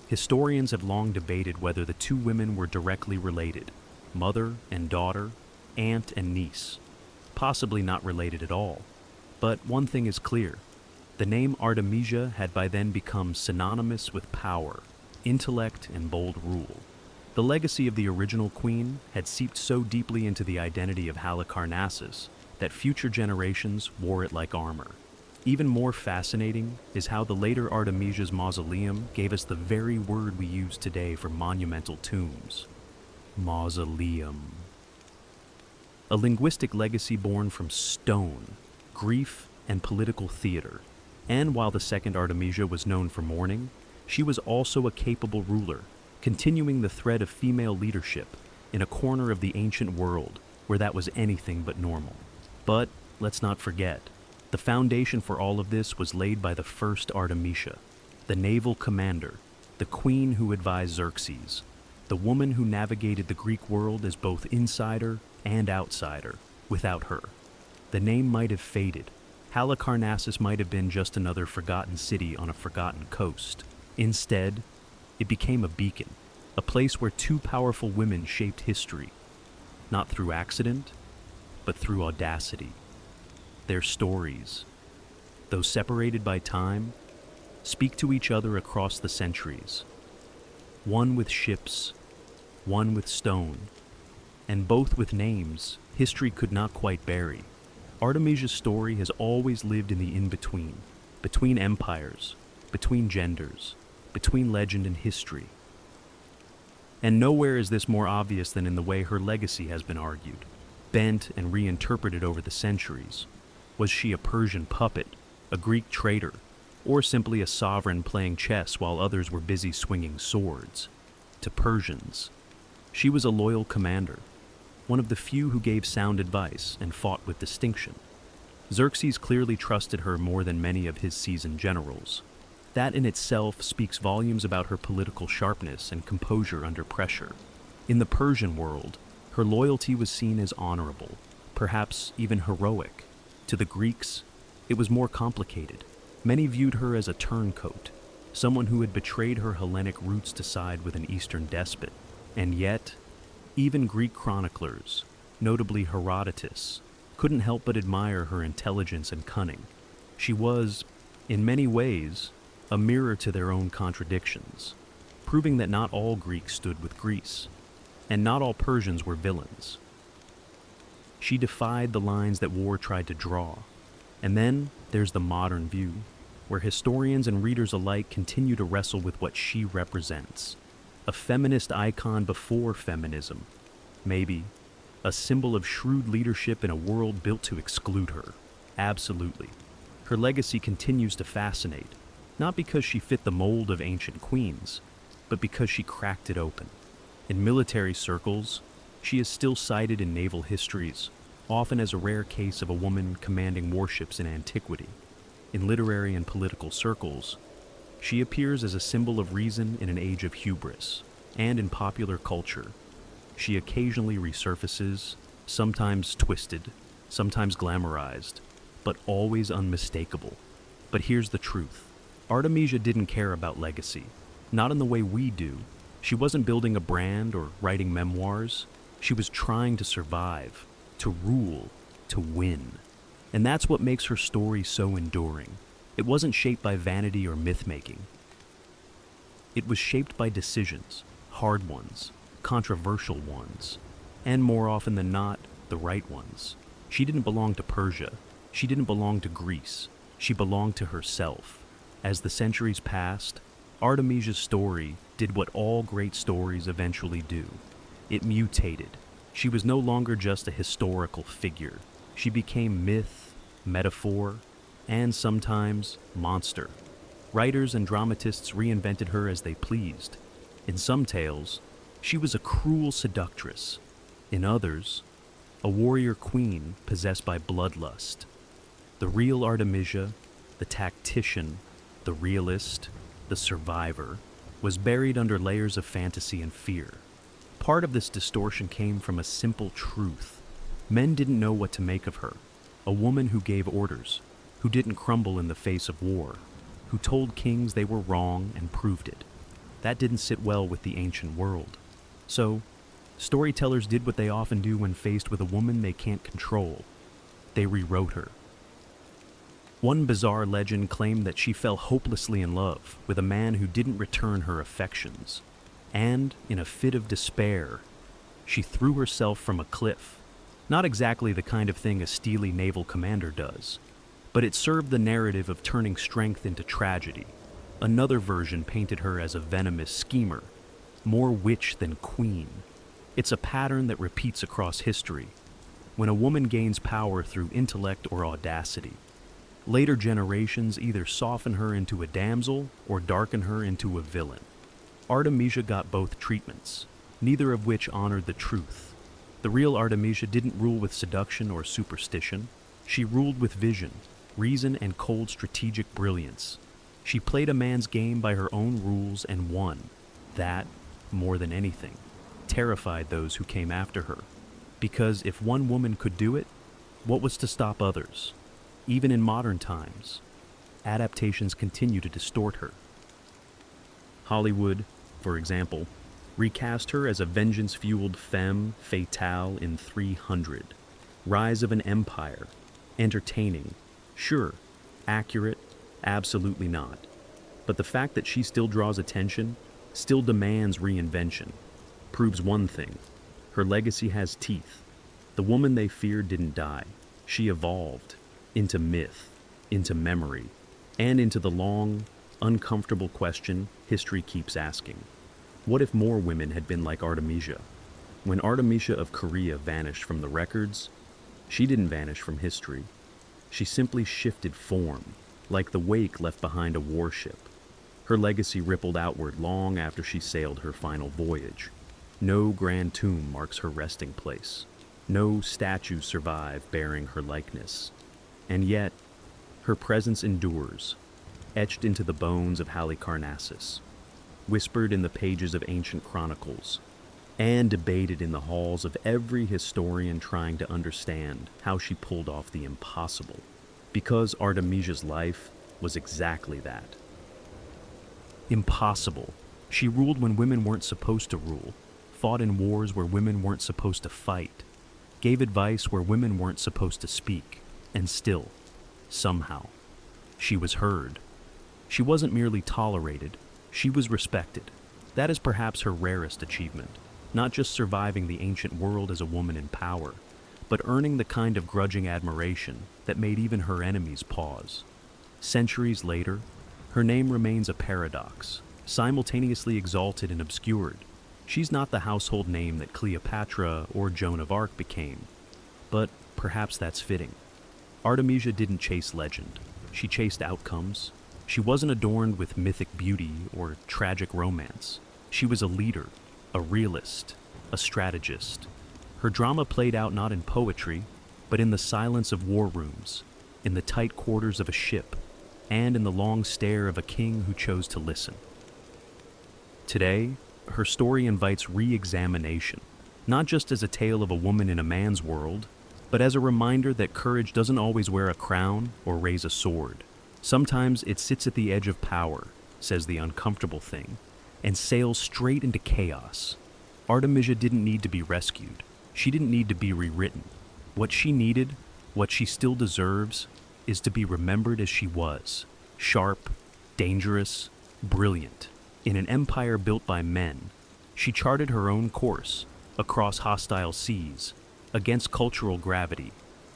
Historians have long debated whether the two women were directly related, mother and daughter, aunt and niece, possibly not related at all. But one thing is clear, the name Artemisia had by then become synonymous with power, intellect, and bold rule. The legacy of the original queen had seeped so deeply into the identity of Halicarnassus that future generations wore it like armor. Even more fascinating is how the later Artemisia's mausoleum gave us the very word we use today for monumental tombs: mausoleum. A linguistic legacy born from stone, grief, and political theater. And while the second Artemisia was known for mourning, she was also a capable ruler, continuing the thread of female leadership in a corner of the ancient world where that was anything but normal. But let's not forget, the foundation for all of this was laid by the first Artemisia, the naval commander, the queen who advised Xerxes, the woman who navigated the Greek world as both insider and outsider. Without her, the name might have faded. Halicarnassus might have been just another forgotten city on a forgotten coast. Instead, it became a beacon, a place where two powerful women shaped history, not through accident, but through audacity. Their stories, though separated by time, speak to each other across the centuries. One with ships, one with stone, and both with names history could not quite bury. Artemisia's story has always lived in the in-between, between empires, between genders, between legend and history. And nowhere is this more obvious than in the way her legacy has been argued, bent and reinterpreted over the centuries. Was she a Persian puppet, a Greek traitor, or simply a sovereign playing chess while others were busy swinging swords. To Persians, she was a loyal commander, one of the few who gave sound advice and fought with distinction. Xerxes clearly trusted her more than many of his seasoned generals. That in itself speaks volumes about her political sharpness and composure under pressure. In the Persian world, her loyalty was seen as honorable, perhaps even heroic. To the Greeks, it was more complicated. Many viewed her as a turncoat, someone who had betrayed her Hellenic roots to side with an Eastern despot. And yet, even Greek chroniclers, notably Herodotus, couldn't help but admire her intelligence and cunning. She was, in many ways, a mirror to their own contradictions, proving that not all Greeks stood with Greece, and not all Persians were villains. She defied the lines that war tried to draw. And then there's the modern view, where historians and readers alike continue to wrestle with what she represents. A feminist icon before feminism, maybe. A symbol of shrewd leadership in a world built to exclude her. Absolutely. Her legacy continues to fascinate, not because she fit the mold of ancient queens, but because she cracked it open. In military circles, she is still cited in naval histories, often as a rare case of a woman commanding warships in antiquity. In literary and political circles, she appears as a symbol of reason in an age of hubris, and in popular culture, she occasionally resurfaces, sometimes twisted, sometimes glamorized, but always unmistakable. But here's the truth. Artemisia didn't care about legacy, not in the way we do. She wasn't building a brand or writing memoirs. She was trying to survive, to rule, to win. And that's what makes her story so enduring. It wasn't shaped by vanity or myth-making. It was shaped by decisions, hard ones, controversial ones, and more often than not, the right ones. She didn't belong to Persia. She didn't belong to Greece. She belonged to herself. As the centuries passed, Artemisia's story did what all great stories eventually do. It mutated. She was no longer just a historical figure. She became myth, metaphor, and sometimes monster. Writers and dramatists reinvented her as they pleased. In some tales, she was a cruel seductress. In others, a warrior queen possessed by bloodlust. The real Artemisia, the tactician, the realist, the survivor, was buried under layers of fantasy and fear. Part of this distortion came from a simple truth. Men didn't know what to make of her. A woman who gave orders, who didn't crumble in the face of war, who told kings they were wrong and proved it. That didn't sit well with the ancient world. So, storytellers did what they often do when faced with a woman they can't control. They rewrote her. One bizarre legend claimed that she fell hopelessly in love with a man who didn't return her affections. And, in a fit of despair, she threw herself from a cliff. Not exactly the kind of thing a steely naval commander does, but it served the narrative of turning strength into tragedy. Another version painted her as a venomous schemer, more witch than queen. It's a pattern that repeats across history. When a woman gains power through intellect or audacity, later generations either soften her into a damsel or darken her into a villain. Artemisia got both treatments, neither of which honored the truth. The real Artemisia didn't rule with seduction or superstition. She ruled with vision, reason, and cold strategic brilliance. She played a man's game by her own rules and won. That, more than anything, terrified those who came after her. Because if one woman could do it, what was to stop others? Even in modern times, adaptations continue to distort her. Hollywood, for example, recast her as a vengeance-fueled femme fatale in 300. Rise of an Empire. Entertaining. Sure. Accurate. Absolutely not. But the fact that she still draws attention, still demands reinvention, proves one thing. Her legacy has teeth. The woman they feared didn't die. She evolved into myth, into memory, and into the long, uncomfortable question history keeps asking. What if more women had been like Artemisia? When Artemisia of Korea vanished from the records, she didn't vanish from history. She simply shifted form. like the wake left behind a warship. Her legacy rippled outward long after she sailed her final voyage. No grand tomb marks her resting place. No statues survive bearing her likeness. And yet, her presence endures, etched into the bones of Halicarnassus, whispered in the pages of ancient chronicles, and debated in the halls of every historian trying to understand how she pulled off the impossible. Because Artemisia's life was exactly that. Impossible. She ruled when women weren't supposed to rule, fought in wars where women weren't supposed to fight, gave advice where women weren't supposed to speak, and still, somehow, she was heard. She wasn't merely tolerated, she was respected. That is perhaps her rarest achievement, not just surviving the ancient world as a woman in power, but earning the kind of grudging admiration that made even her enemies pause. Centuries later, her name remains a paradox, simultaneously exalted and obscured. She's not the household name that Cleopatra or Joan of Arc became, but perhaps that's fitting. Artemisia didn't chase legend, she chased outcomes. She wasn't adorned with mythic beauty or tragic romance. She was a leader, a realist, a strategist. Her drama played out not in poetry, but in the silence of war rooms, in the tight quarters of a ship, and in the long stare of a king who chose to listen. Today, her story invites re-examination, not just as a tale of a woman in a man's world, but as a reminder that courage doesn't always wear a crown or raise a sword. Sometimes it sits at the edge of power, says the uncomfortable thing, and sails straight into chaos. Artemisia didn't need to be rescued. She didn't need to be rewritten. What she needed, what she still deserves, is to be remembered as she was, sharp, dangerous, brilliant. In an empire built by men, she charted her own course, across hostile seas, against cultural gravity,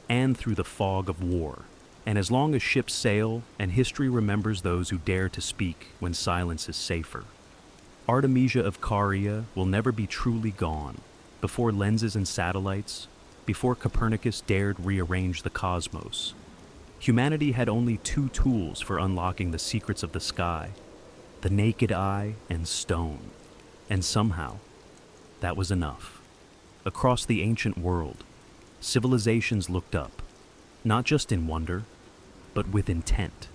and through the fog of war. And as long as ships sail and history remembers those who dare to speak when silence is safer, Artemisia of Caria will never be truly gone. Before lenses and satellites, before Copernicus dared rearrange the cosmos, humanity had only two tools for unlocking the secrets of the sky: the naked eye and stone. And somehow, that was enough. Across the ancient world, civilizations looked up, not just in wonder, but with intent.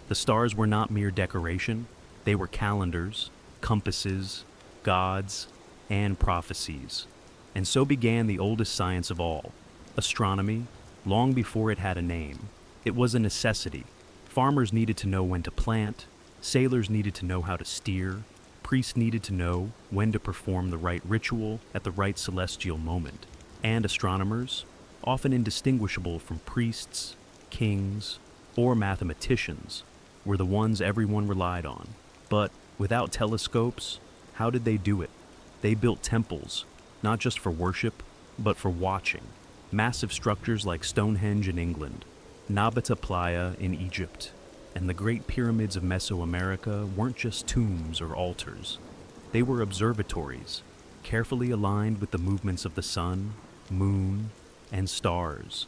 The stars were not mere decoration, they were calendars, compasses, gods, and prophecies. And so began the oldest science of all, astronomy, long before it had a name. It was a necessity. Farmers needed to know when to plant, sailors needed to know how to steer, priests needed to know when to perform the right ritual at the right celestial moment, and astronomers, often indistinguishable from priests, kings, or mathematicians, were the ones everyone relied on. But without telescopes, how did they do it? They built temples, not just for worship, but for watching. Massive structures like Stonehenge in England, Nabata Playa in Egypt, and the Great Pyramids of Mesoamerica weren't just tombs or altars. They were observatories, carefully aligned with the movements of the sun, moon, and stars.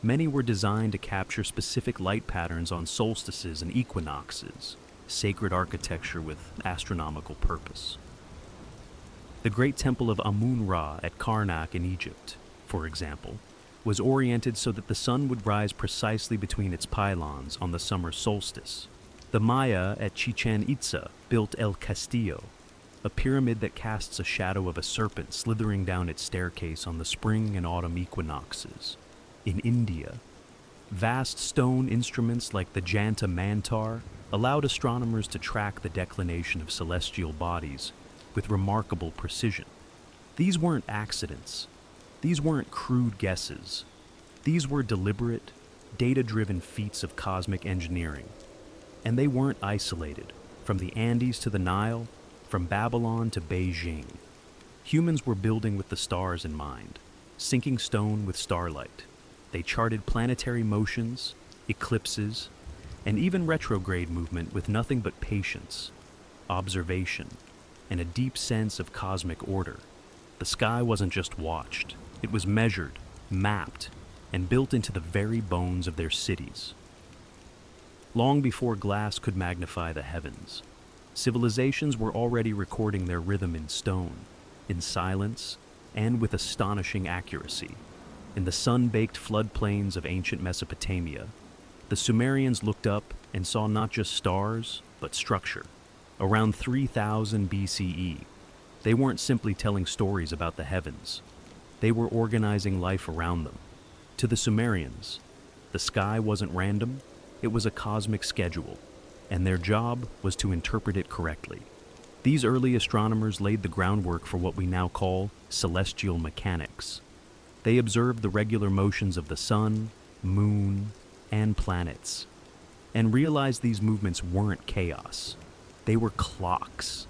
Many were designed to capture specific light patterns on solstices and equinoxes, sacred architecture with astronomical purpose. The great temple of Amun-Ra at Karnak in Egypt, for example, was oriented so that the sun would rise precisely between its pylons on the summer solstice. The Maya at Chichen Itza built El Castillo, a pyramid that casts a shadow of a serpent slithering down its staircase on the spring and autumn equinoxes. In India, vast stone instruments like the Janta Mantar allowed astronomers to track the declination of celestial bodies with remarkable precision. These weren't accidents. These weren't crude guesses. These were deliberate, data-driven feats of cosmic engineering. And they weren't isolated, from the Andes to the Nile, from Babylon to Beijing. Humans were building with the stars in mind, sinking stone with starlight. They charted planetary motions, eclipses, and even retrograde movement with nothing but patience, observation, and a deep sense of cosmic order. The sky wasn't just watched, it was measured, mapped, and built into the very bones of their cities. long before glass could magnify the heavens. Civilizations were already recording their rhythm in stone, in silence, and with astonishing accuracy. In the sun-baked floodplains of ancient Mesopotamia, the Sumerians looked up and saw not just stars, but structure. Around 3000 BCE, they weren't simply telling stories about the heavens. They were organizing life around them. To the Sumerians, the sky wasn't random, it was a cosmic schedule, and their job was to interpret it correctly. These early astronomers laid the groundwork for what we now call celestial mechanics. They observed the regular motions of the sun, moon, and planets, and realized these movements weren't chaos. They were clocks.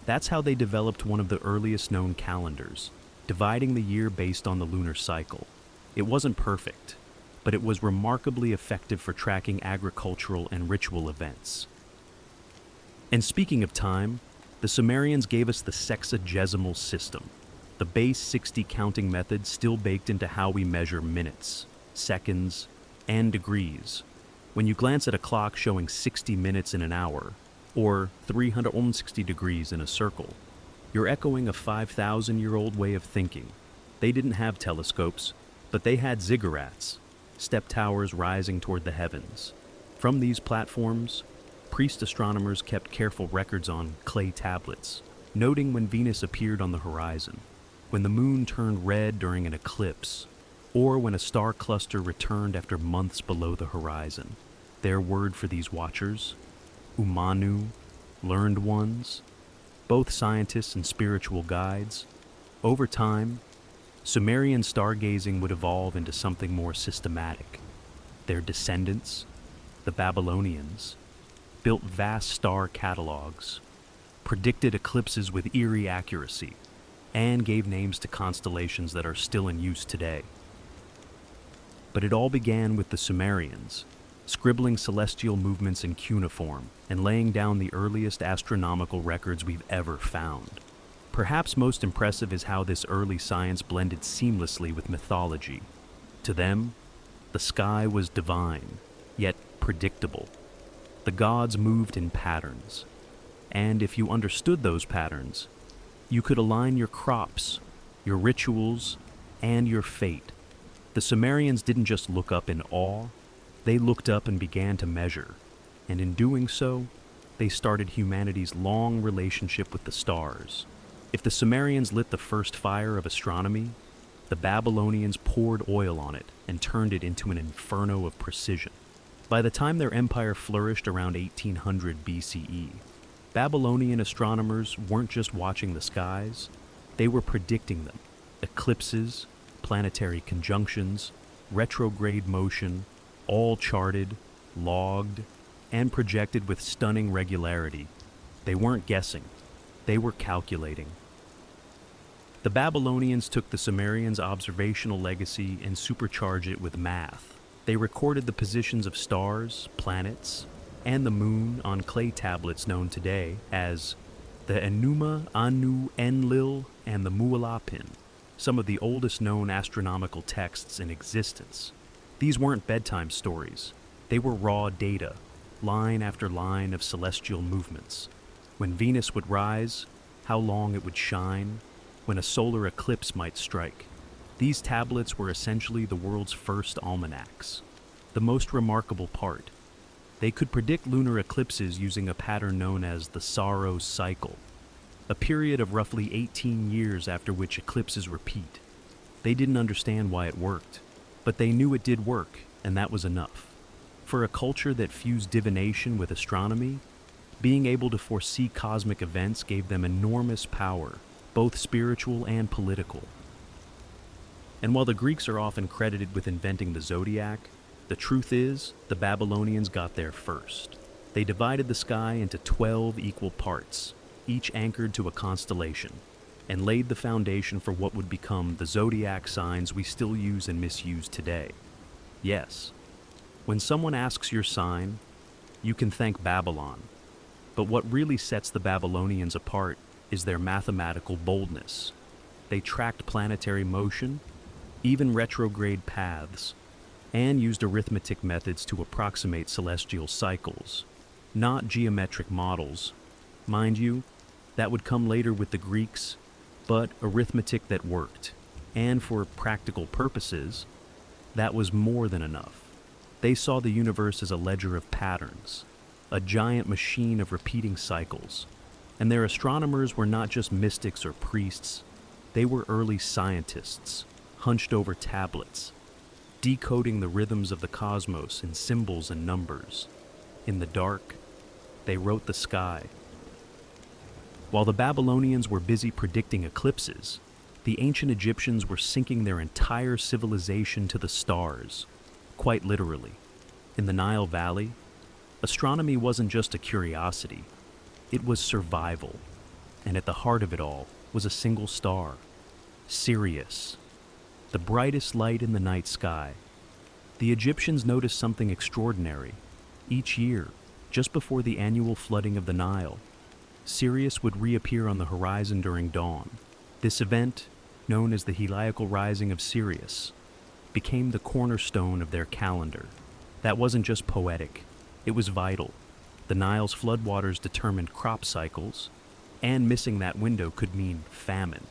That's how they developed one of the earliest known calendars, dividing the year based on the lunar cycle. It wasn't perfect, but it was remarkably effective for tracking agricultural and ritual events. And speaking of time, the Sumerians gave us the sexagesimal system, the base 60 counting method still baked into how we measure minutes, seconds, and degrees. When you glance at a clock showing 60 minutes in an hour, or 360 degrees in a circle, you're echoing a 5,000-year-old way of thinking. They didn't have telescopes, but they had ziggurats, step towers rising toward the heavens. From these platforms, priest astronomers kept careful records on clay tablets, noting when Venus appeared on the horizon, when the moon turned red during an eclipse, or when a star cluster returned after months below the horizon. Their word for these watchers, Umanu, learned ones, both scientists and spiritual guides. Over time, Sumerian stargazing would evolve into something more systematic. Their descendants, the Babylonians, built vast star catalogs, predicted eclipses with eerie accuracy, and gave names to constellations that are still in use today. But it all began with the Sumerians, scribbling celestial movements in cuneiform and laying down the earliest astronomical records we've ever found. Perhaps most impressive is how this early science blended seamlessly with mythology. To them, the sky was divine, yet predictable. The gods moved in patterns, and if you understood those patterns, you could align your crops, your rituals, and your fate. The Sumerians didn't just look up in awe, they looked up and began to measure, and in doing so, they started humanity's long relationship with the stars. If the Sumerians lit the first fire of astronomy, the Babylonians poured oil on it and turned it into an inferno of precision. By the time their empire flourished around 1800 BCE, Babylonian astronomers weren't just watching the skies, they were predicting them. Eclipses, planetary conjunctions, retrograde motion, all charted, logged, and projected with stunning regularity. They weren't guessing, they were calculating. The Babylonians took the Sumerians' observational legacy and supercharged it with math. They recorded the positions of stars, planets, and the moon on clay tablets known today as the Enuma, Anu, Enlil, and the Mu'alapin, some of the oldest known astronomical texts in existence. These weren't bedtime stories. They were raw data, line after line of celestial movements. When Venus would rise, how long it would shine, when a solar eclipse might strike. These tablets were essentially the world's first almanacs. The most remarkable part, they could predict lunar eclipses using a pattern known as the Saros cycle, a period of roughly 18 years after which eclipses repeat. They didn't understand why it worked, but they knew it did work, and that was enough. For a culture that fused divination with astronomy, being able to foresee cosmic events gave them enormous power, both spiritual and political. And while the Greeks are often credited with inventing the zodiac, the truth is, the Babylonians got there first. They divided the sky into 12 equal parts, each anchored to a constellation, and laid the foundation for what would become the zodiac signs we still use and misuse today. Yes, when someone asks your sign, you can thank Babylon, but what really sets the Babylonians apart is their mathematical boldness. They tracked planetary motion, even retrograde paths, and used arithmetic methods to approximate celestial cycles, not geometric models. Mind you, that would come later with the Greeks, but arithmetic that worked. And for practical purposes, that was more than enough. They saw the universe as a ledger of patterns, a giant machine of repeating cycles. And their astronomers were not just mystics or priests, they were early scientists, hunched over tablets, decoding the rhythms of the cosmos in symbols and numbers. In the dark, they wrote the sky. While the Babylonians were busy predicting eclipses, the ancient Egyptians were syncing their entire civilization to the stars, quite literally. In the Nile Valley, astronomy wasn't just a curiosity, it was survival. And at the heart of it all was a single star, Sirius, the brightest light in the night sky. The Egyptians noticed something extraordinary. Each year, just before the annual flooding of the Nile, Sirius would reappear on the horizon during dawn. This event, known as the Heliacal Rising of Sirius, became the cornerstone of their calendar. That wasn't just poetic, it was vital. The Nile's floodwaters determined crop cycles, and missing that window could mean famine.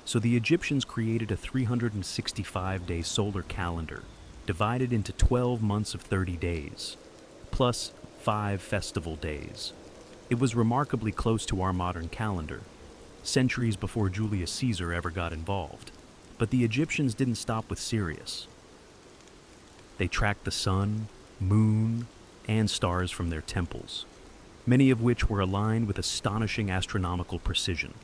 So the Egyptians created a 365-day solar calendar, divided into 12 months of 30 days, plus 5 festival days. It was remarkably close to our modern calendar, centuries before Julius Caesar ever got involved. But the Egyptians didn't stop with Sirius. They tracked the sun, moon, and stars from their temples, many of which were aligned with astonishing astronomical precision.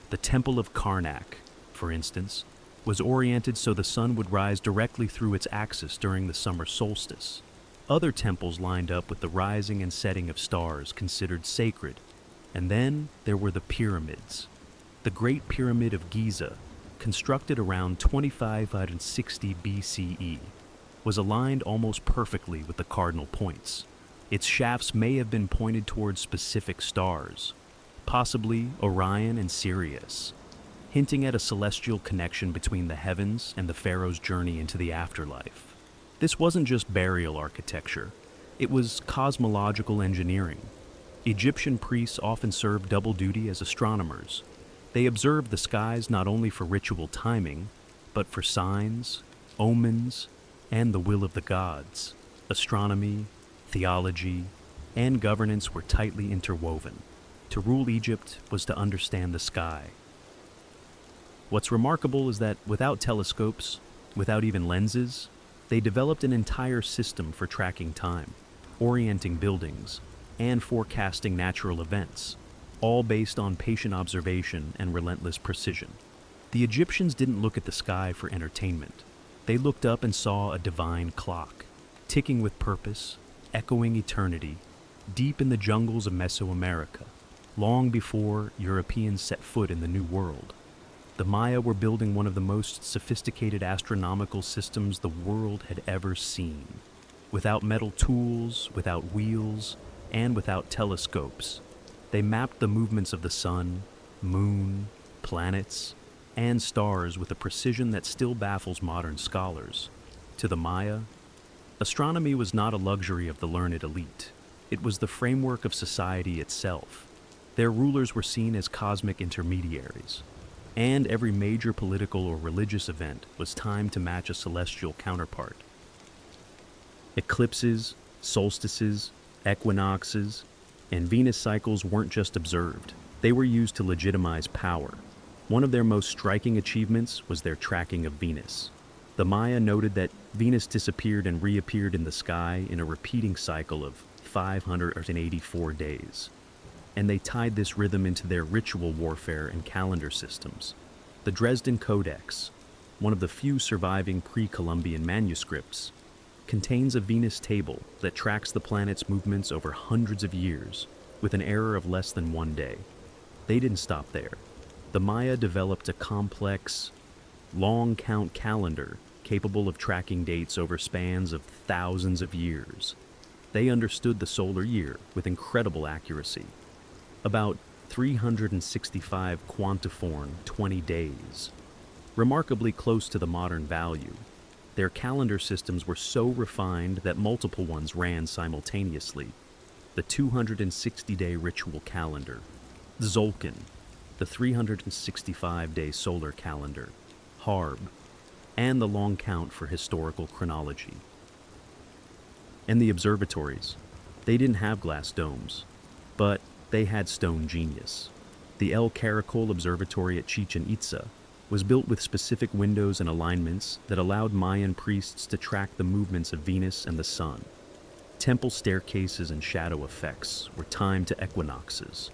The Temple of Karnak, for instance, was oriented so the sun would rise directly through its axis during the summer solstice. Other temples lined up with the rising and setting of stars considered sacred. And then there were the pyramids. The Great Pyramid of Giza, constructed around 2560 BCE, was aligned almost perfectly with the cardinal points. Its shafts may have been pointed towards specific stars, possibly Orion and Sirius, hinting at a celestial connection between the heavens and the pharaoh's journey into the afterlife. This wasn't just burial architecture, it was cosmological engineering. Egyptian priests often served double duty as astronomers. They observed the skies not only for ritual timing, but for signs, omens, and the will of the gods. Astronomy, theology, and governance were tightly interwoven. To rule Egypt was to understand the sky. What's remarkable is that without telescopes, without even lenses, they developed an entire system for tracking time, orienting buildings, and forecasting natural events, all based on patient observation and relentless precision. The Egyptians didn't look at the sky for entertainment. They looked up and saw a divine clock, ticking with purpose, echoing eternity, deep in the jungles of Mesoamerica, long before Europeans set foot in the New World. The Maya were building one of the most sophisticated astronomical systems the world had ever seen. Without metal tools, without wheels, and without telescopes, they mapped the movements of the sun, moon, planets, and stars with a precision that still baffles modern scholars. To the Maya, astronomy was not a luxury of the learned elite. It was the framework of society itself. Their rulers were seen as cosmic intermediaries, and every major political or religious event was timed to match a celestial counterpart. Eclipses, solstices, equinoxes, and Venus cycles weren't just observed. They were used to legitimize power. One of their most striking achievements was their tracking of Venus. The Maya noted that Venus disappeared and reappeared in the sky in a repeating cycle of 584 days, and they tied this rhythm into their ritual warfare and calendar systems. The Dresden Codex, one of the few surviving pre-Columbian manuscripts, contains a Venus table that tracks the planet's movements over hundreds of years, with an error of less than 1 day. They didn't stop there. The Maya developed a complex, long-count calendar capable of tracking dates over spans of thousands of years. They understood the solar year with incredible accuracy, about 365 quantiform 20 days, remarkably close to the modern value. Their calendar systems were so refined that multiple ones ran simultaneously. The 260-day ritual calendar, Zolkin, the 365-day solar calendar, Harb, and the long count for historical chronology. And the observatories. They didn't have glass domes, but they had stone genius. The El Caracol Observatory at Chichen Itza was built with specific windows and alignments that allowed Mayan priests to track the movements of Venus and the sun. Temple staircases and shadow effects were timed to equinoxes,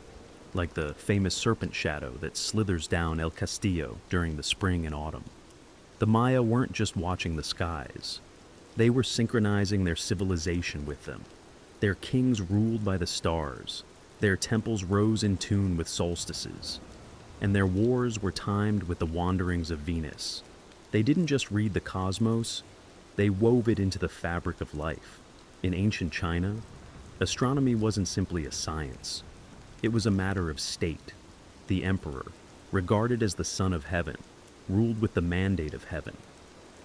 like the famous serpent shadow that slithers down El Castillo during the spring and autumn. The Maya weren't just watching the skies. They were synchronizing their civilization with them. Their kings ruled by the stars. Their temples rose in tune with solstices. And their wars were timed with the wanderings of Venus. They didn't just read the cosmos, they wove it into the fabric of life. In ancient China, astronomy wasn't simply a science. It was a matter of state. The emperor, regarded as the son of heaven, ruled with the mandate of heaven,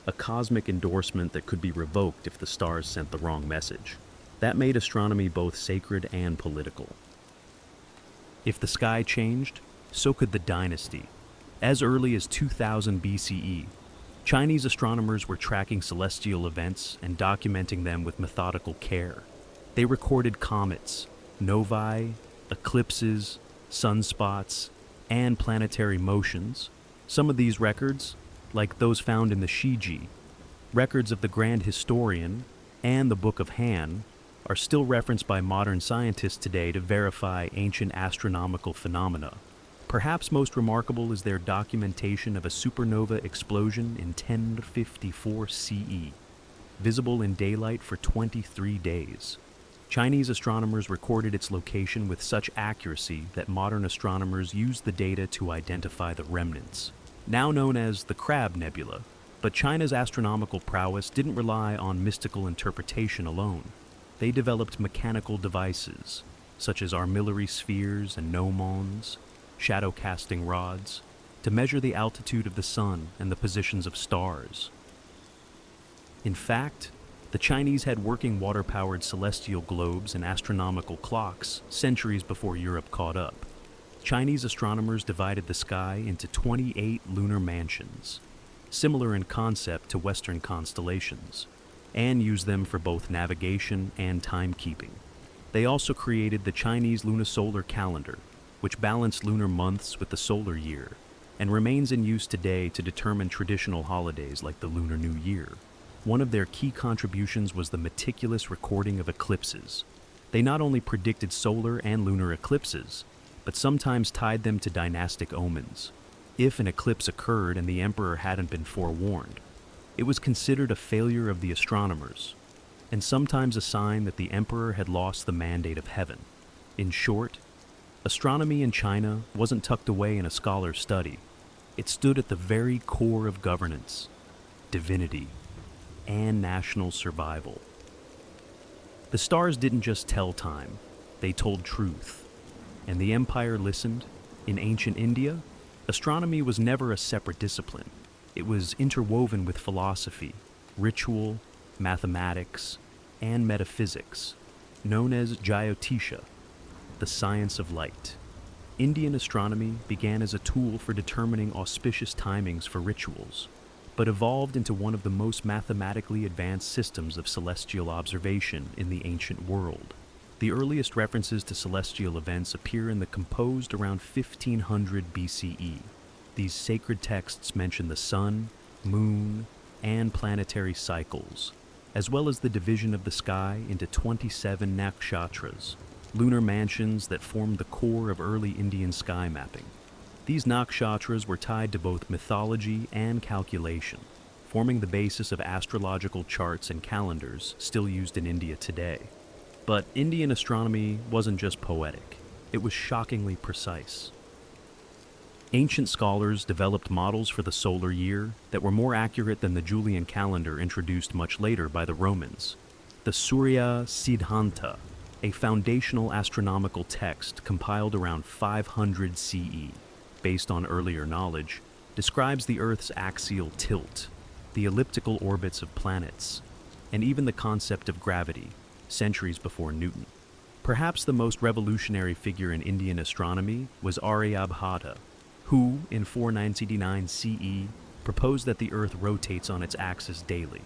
a cosmic endorsement that could be revoked if the stars sent the wrong message. That made astronomy both sacred and political. If the sky changed, so could the dynasty. As early as 2000 BCE, Chinese astronomers were tracking celestial events and documenting them with methodical care. They recorded comets, novae, eclipses, sunspots, and planetary motions. Some of these records, like those found in the Shiji, records of the Grand Historian, and the Book of Han, are still referenced by modern scientists today to verify ancient astronomical phenomena. Perhaps most remarkable is their documentation of a supernova explosion in 1054 CE, visible in daylight for 23 days. Chinese astronomers recorded its location with such accuracy that modern astronomers used the data to identify the remnants, now known as the Crab Nebula. But China's astronomical prowess didn't rely on mystical interpretation alone. They developed mechanical devices, such as armillary spheres and gnomons, shadow-casting rods, to measure the altitude of the sun and the positions of stars. In fact, the Chinese had working water-powered celestial globes and astronomical clocks centuries before Europe caught up. Chinese astronomers divided the sky into 28 lunar mansions, similar in concept to Western constellations, and used them for both navigation and timekeeping. They also created the Chinese lunisolar calendar, which balanced lunar months with the solar year, and remains in use today to determine traditional holidays like the Lunar New Year. One of their key contributions was the meticulous recording of eclipses. They not only predicted solar and lunar eclipses, but sometimes tied them to dynastic omens. If an eclipse occurred and the emperor hadn't been forewarned, it was considered a failure of the astronomers, and sometimes a sign that the emperor had lost the mandate of heaven. In short, astronomy in China wasn't tucked away in a scholar's study. It stood at the very core of governance, divinity, and national survival. The stars didn't just tell time, they told truth. And the empire listened. In ancient India, astronomy was never a separate discipline. It was interwoven with philosophy, ritual, mathematics, and metaphysics, known as Jyotisha, the science of light. Indian astronomy began as a tool for determining auspicious timings for rituals, but evolved into one of the most mathematically advanced systems of celestial observation in the ancient world. The earliest references to celestial events appear in the composed around 1500 BCE. These sacred texts mention the sun, moon, and planetary cycles, as well as the division of the sky into 27 nakshatras, lunar mansions that formed the core of early Indian sky mapping. These nakshatras were tied to both mythology and calculation, forming the basis of astrological charts and calendars still used in India today. But Indian astronomy wasn't just poetic, it was shockingly precise. Ancient scholars developed models for the solar year that were more accurate than the Julian calendar introduced much later by the Romans. The Surya Siddhanta, a foundational astronomical text compiled around 500 CE, based on earlier knowledge, describes the Earth's axial tilt, the elliptical orbits of planets, and even the concept of gravity, centuries before Newton. Perhaps the most revolutionary figure in Indian astronomy was Aryabhata, who, in 499 CE, proposed that the Earth rotates on its axis daily,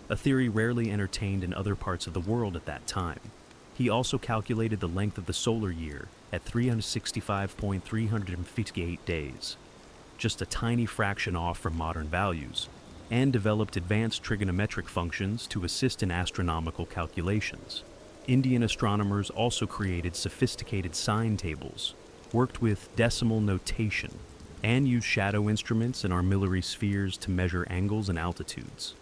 a theory rarely entertained in other parts of the world at that time. He also calculated the length of the solar year at 365.358 days, just a tiny fraction off from modern values, and developed advanced trigonometric functions to assist in astronomical calculations. Indian astronomers also created sophisticated sign tables, worked with decimal notation, and used shadow instruments and armillary spheres to measure angles and altitudes.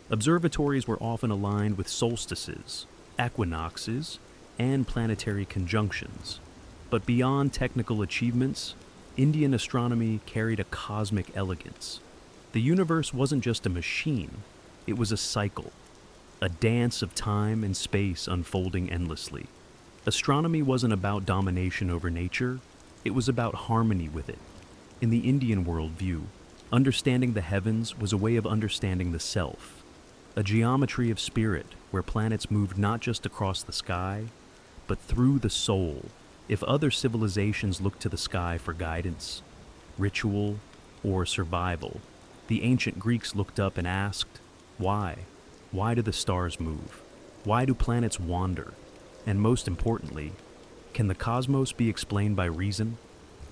Observatories were often aligned with solstices, equinoxes, and planetary conjunctions. But beyond technical achievements, Indian astronomy carried a cosmic elegance. The universe wasn't just a machine, it was a cycle, a dance of time and space unfolding endlessly. Astronomy wasn't about domination over nature, it was about harmony with it. In the Indian worldview, understanding the heavens was a way of understanding the self, a geometry of spirit where planets moved not just across the sky, but through the soul. If other civilizations looked to the sky for guidance, ritual, or survival, the ancient Greeks looked up and asked, why? Why do the stars move? Why do planets wander? And most importantly, can the cosmos be explained by reason?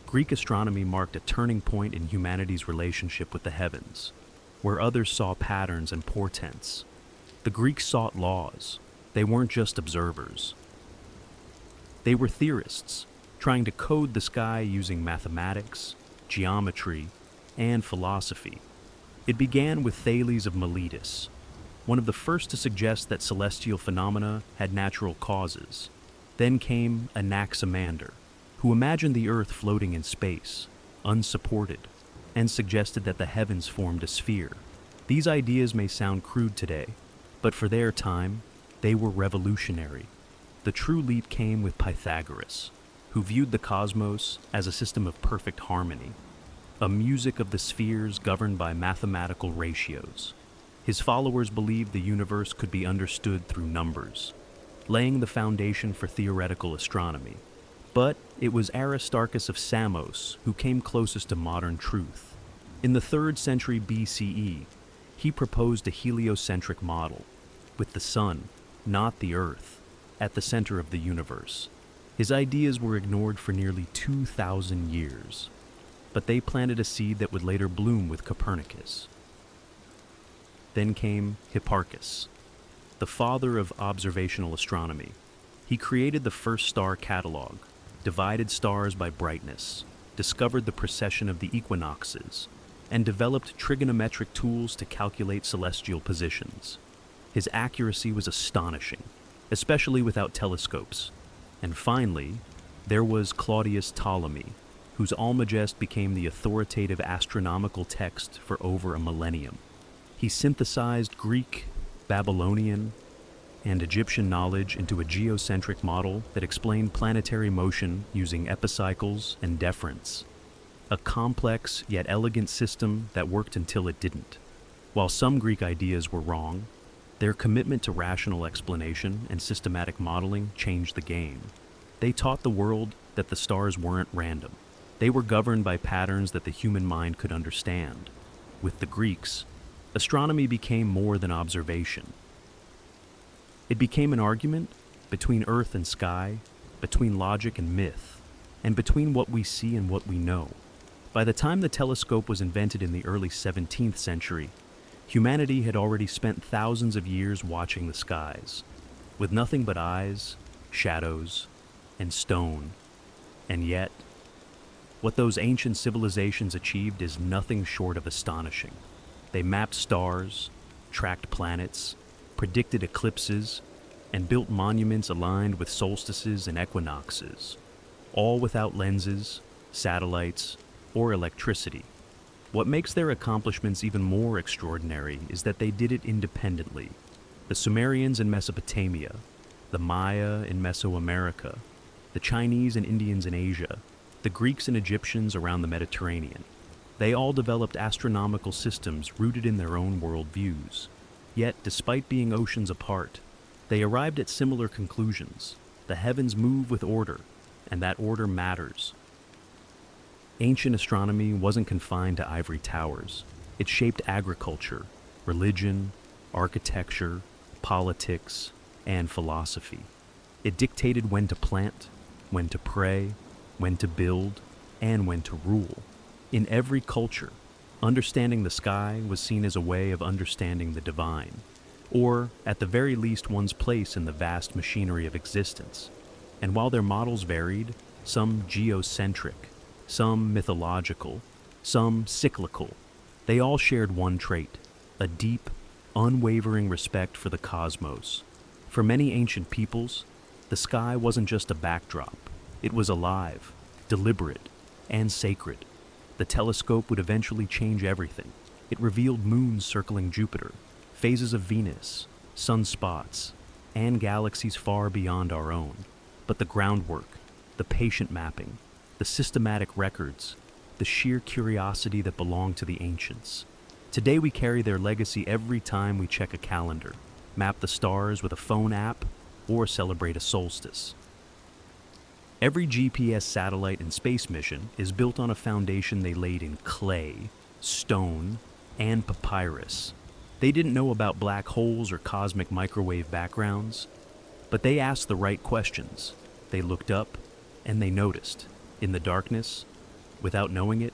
Greek astronomy marked a turning point in humanity's relationship with the heavens, where others saw patterns and portents. The Greeks sought laws. They weren't just observers. They were theorists, trying to code the sky using mathematics, geometry, and philosophy. It began with Thales of Miletus, one of the first to suggest that celestial phenomena had natural causes. Then came Anaximander, who imagined the Earth floating in space, unsupported, and suggested that the heavens formed a sphere. These ideas may sound crude today, but for their time, they were revolutionary. The true leap came with Pythagoras, who viewed the cosmos as a system of perfect harmony, a music of the spheres governed by mathematical ratios. His followers believed the universe could be understood through numbers, laying the foundation for theoretical astronomy. But it was Aristarchus of Samos who came closest to modern truth. In the 3rd century BCE, he proposed a heliocentric model, with the sun, not the Earth, at the center of the universe. His ideas were ignored for nearly 2,000 years, but they planted a seed that would later bloom with Copernicus. Then came Hipparchus, the father of observational astronomy. He created the first star catalog, divided stars by brightness, discovered the precession of the equinoxes, and developed trigonometric tools to calculate celestial positions. His accuracy was astonishing, especially without telescopes. And finally, there was Claudius Ptolemy, whose Almagest became the authoritative astronomical text for over a millennium. He synthesized Greek, Babylonian, and Egyptian knowledge into a geocentric model that explained planetary motion using epicycles and deference, a complex yet elegant system that worked until it didn't. While some Greek ideas were wrong, their commitment to rational explanation and systematic modeling changed the game. They taught the world that the stars weren't random. They were governed by patterns that the human mind could understand. With the Greeks, astronomy became more than observation. It became an argument between earth and sky, between logic and myth, and between what we see and what we know. By the time the telescope was invented in the early 17th century, humanity had already spent thousands of years watching the skies, with nothing but eyes, shadows, and stone. And yet, what those ancient civilizations achieved is nothing short of astonishing. They mapped stars, tracked planets, predicted eclipses, and built monuments aligned with solstices and equinoxes, all without lenses, satellites, or electricity. What makes their accomplishments even more extraordinary is that they did it independently. The Sumerians in Mesopotamia, the Maya in Mesoamerica, the Chinese and Indians in Asia, the Greeks and Egyptians around the Mediterranean. They all developed astronomical systems rooted in their own worldviews. Yet, despite being oceans apart, they arrived at similar conclusions. The heavens move with order, and that order matters. Ancient astronomy wasn't confined to ivory towers. It shaped agriculture, religion, architecture, politics, and philosophy. It dictated when to plant, when to pray, when to build, and when to rule. In every culture, understanding the sky was seen as a way of understanding the divine, or, at the very least, one's place in the vast machinery of existence. And while their models varied, some geocentric, some mythological, some cyclical, they all shared one trait: a deep, unwavering respect for the cosmos. For many ancient peoples, the sky wasn't just a backdrop. It was alive, deliberate, and sacred. The telescope would eventually change everything. It revealed moons circling Jupiter, phases of Venus, sunspots, and galaxies far beyond our own. But the groundwork, the patient mapping, the systematic records, the sheer curiosity that belonged to the ancients. Today we carry their legacy every time we check a calendar, map the stars with a phone app, or celebrate a solstice. Every GPS satellite and space mission is built on a foundation they laid in clay, stone, and papyrus. They didn't know about black holes or cosmic microwave backgrounds, but they asked the right questions. They looked up, and they noticed. In the darkness, without knowing it,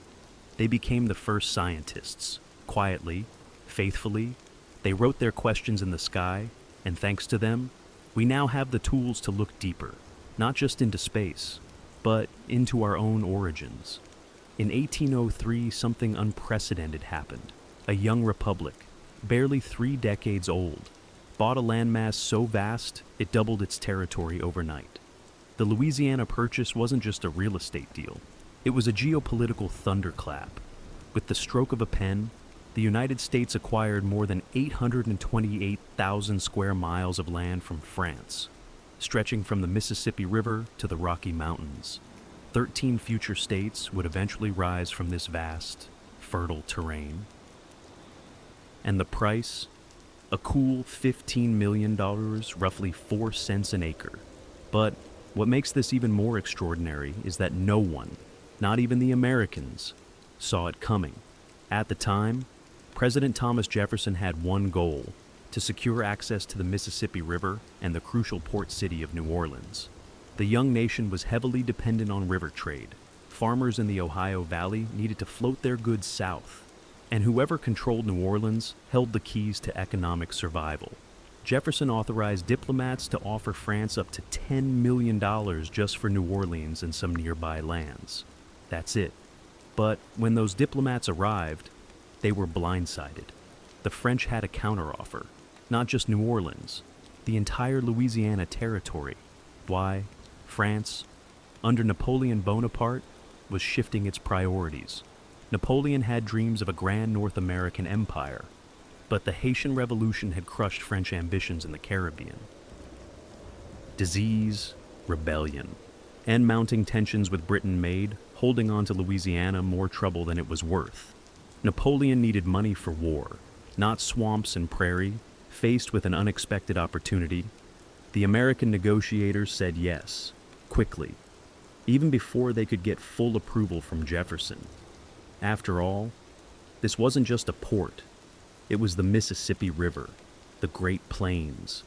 they became the first scientists. Quietly, faithfully, they wrote their questions in the sky, and thanks to them, we now have the tools to look deeper, not just into space, but into our own origins. In 1803, something unprecedented happened. A young republic, barely 3 decades old, bought a landmass so vast it doubled its territory overnight. The Louisiana Purchase wasn't just a real estate deal. It was a geopolitical thunderclap. With the stroke of a pen, the United States acquired more than 828,000 square miles of land from France, stretching from the Mississippi River to the Rocky Mountains. 13 future states would eventually rise from this vast, fertile terrain. And the price? A cool $15 million, roughly 4 cents an acre. But what makes this even more extraordinary is that no one, not even the Americans, saw it coming. At the time, President Thomas Jefferson had one goal: to secure access to the Mississippi River and the crucial port city of New Orleans. The young nation was heavily dependent on river trade. Farmers in the Ohio Valley needed to float their goods south, and whoever controlled New Orleans held the keys to economic survival. Jefferson authorized diplomats to offer France up to $10 million just for New Orleans and some nearby lands. That's it. But when those diplomats arrived, they were blindsided. The French had a counteroffer. Not just New Orleans, the entire Louisiana territory. Why? France, under Napoleon Bonaparte, was shifting its priorities. Napoleon had dreams of a grand North American empire, but the Haitian Revolution had crushed French ambitions in the Caribbean. Disease, rebellion, and mounting tensions with Britain made holding on to Louisiana more trouble than it was worth. Napoleon needed money for war, not swamps and prairie. Faced with an unexpected opportunity, the American negotiators said yes, quickly, even before they could get full approval from Jefferson. After all, this wasn't just a port. It was the Mississippi River, the Great Plains,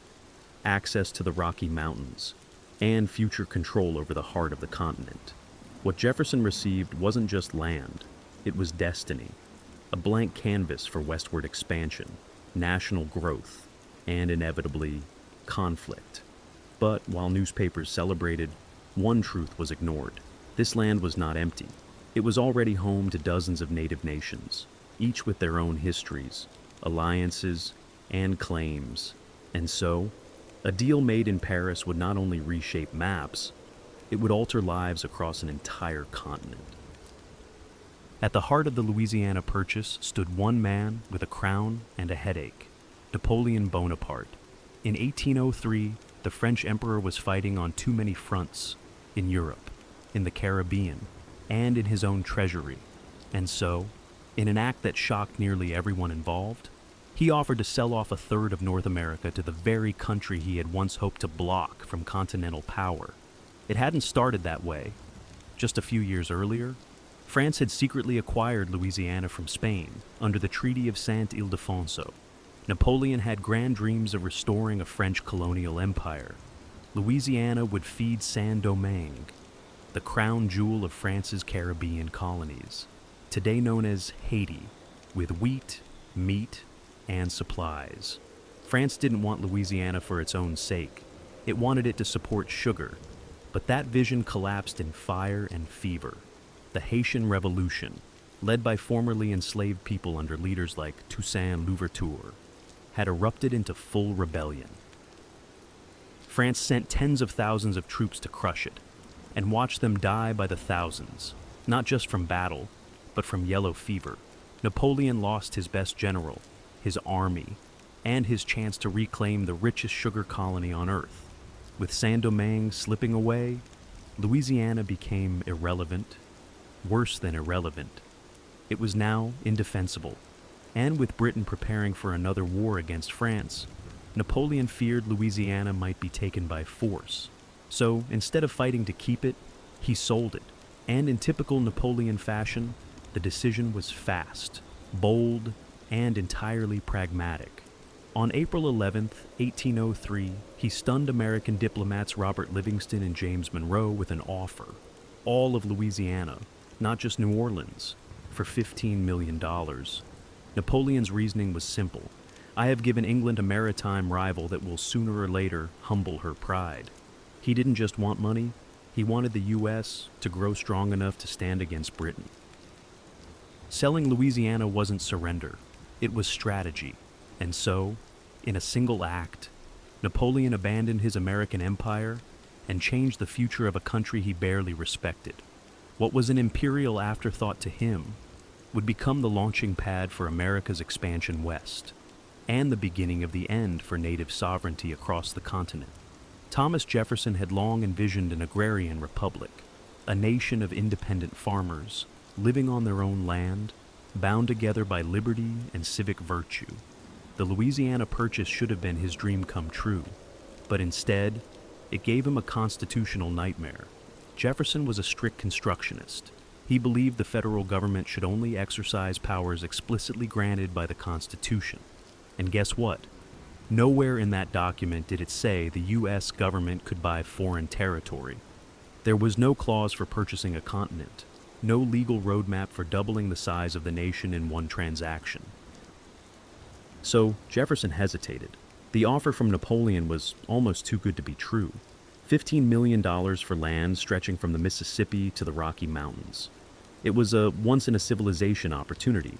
access to the Rocky Mountains, and future control over the heart of the continent. What Jefferson received wasn't just land, it was destiny, a blank canvas for westward expansion, national growth, and inevitably, conflict. But while newspapers celebrated, one truth was ignored. This land was not empty. It was already home to dozens of native nations, each with their own histories, alliances, and claims. And so, a deal made in Paris would not only reshape maps, it would alter lives across an entire continent. At the heart of the Louisiana Purchase stood one man with a crown and a headache: Napoleon Bonaparte. In 1803, the French emperor was fighting on too many fronts: in Europe, in the Caribbean, and in his own treasury. And so, In an act that shocked nearly everyone involved, he offered to sell off a third of North America to the very country he had once hoped to block from continental power. It hadn't started that way. Just a few years earlier, France had secretly acquired Louisiana from Spain under the Treaty of Saint-Ildefonso. Napoleon had grand dreams of restoring a French colonial empire. Louisiana would feed Saint-Domingue, the crown jewel of France's Caribbean colonies, today known as Haiti, with wheat, meat, and supplies. France didn't want Louisiana for its own sake. It wanted it to support sugar, but that vision collapsed in fire and fever. The Haitian Revolution, led by formerly enslaved people under leaders like Toussaint Louverture, had erupted into full rebellion. France sent tens of thousands of troops to crush it, and watched them die by the thousands, not just from battle, but from yellow fever. Napoleon lost his best general, his army, and his chance to reclaim the richest sugar colony on earth. With Saint-Domingue slipping away, Louisiana became irrelevant, worse than irrelevant. It was now indefensible, and with Britain preparing for another war against France, Napoleon feared Louisiana might be taken by force. So instead of fighting to keep it, he sold it. And in typical Napoleon fashion, the decision was fast, bold, and entirely pragmatic. On April 11, 1803, he stunned American diplomats Robert Livingston and James Monroe with an offer: all of Louisiana, not just New Orleans, for $15 million. Napoleon's reasoning was simple: I have given England a maritime rival that will sooner or later humble her pride. He didn't just want money, he wanted the U.S. to grow strong enough to stand against Britain. Selling Louisiana wasn't surrender, it was strategy. And so, in a single act, Napoleon abandoned his American empire and changed the future of a country he barely respected. What was an imperial afterthought to him would become the launching pad for America's expansion west, and the beginning of the end for native sovereignty across the continent. Thomas Jefferson had long envisioned an agrarian republic, a nation of independent farmers, living on their own land, bound together by liberty and civic virtue. The Louisiana Purchase should have been his dream come true, but instead, it gave him a constitutional nightmare. Jefferson was a strict constructionist. He believed the federal government should only exercise powers explicitly granted by the Constitution. And guess what? Nowhere in that document did it say the U.S. government could buy foreign territory. There was no clause for purchasing a continent, no legal roadmap for doubling the size of the nation in one transaction. So Jefferson hesitated. The offer from Napoleon was almost too good to be true. $15 million for land stretching from the Mississippi to the Rocky Mountains. It was a once-in-a-civilization opportunity.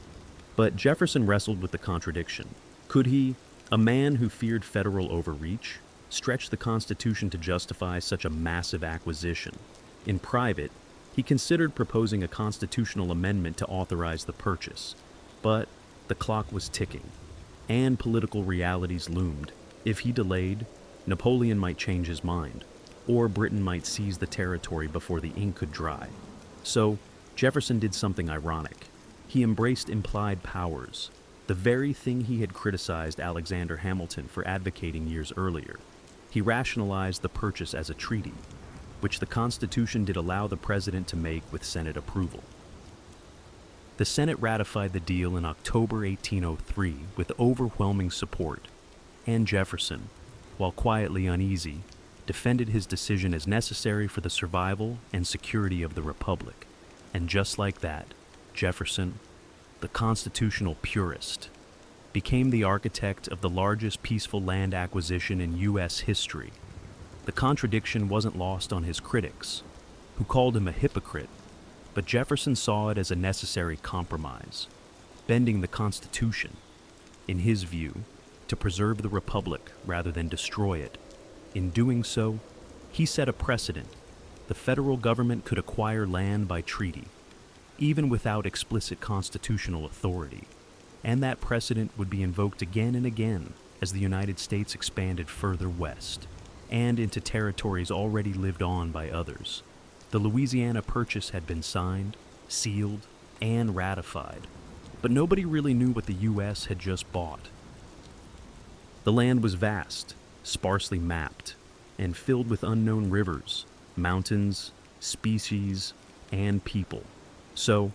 But Jefferson wrestled with the contradiction. Could he, a man who feared federal overreach, stretch the Constitution to justify such a massive acquisition? In private, he considered proposing a constitutional amendment to authorize the purchase. But the clock was ticking, and political realities loomed. If he delayed, Napoleon might change his mind, or Britain might seize the territory before the ink could dry. So, Jefferson did something ironic. He embraced implied powers, the very thing he had criticized Alexander Hamilton for advocating years earlier. He rationalized the purchase as a treaty, which the Constitution did allow the president to make with Senate approval. The Senate ratified the deal in October 1803 with overwhelming support, and Jefferson, while quietly uneasy, defended his decision as necessary for the survival and security of the Republic. And just like that, Jefferson, the constitutional purist, became the architect of the largest peaceful land acquisition in U.S. history. The contradiction wasn't lost on his critics, who called him a hypocrite, but Jefferson saw it as a necessary compromise, bending the Constitution, in his view, to preserve the Republic rather than destroy it. In doing so, he set a precedent. The federal government could acquire land by treaty, even without explicit constitutional authority, and that precedent would be invoked again and again as the United States expanded further west, and into territories already lived on by others. The Louisiana Purchase had been signed, sealed, and ratified. But nobody really knew what the U.S. had just bought. The land was vast, sparsely mapped, and filled with unknown rivers, mountains, species, and people. So,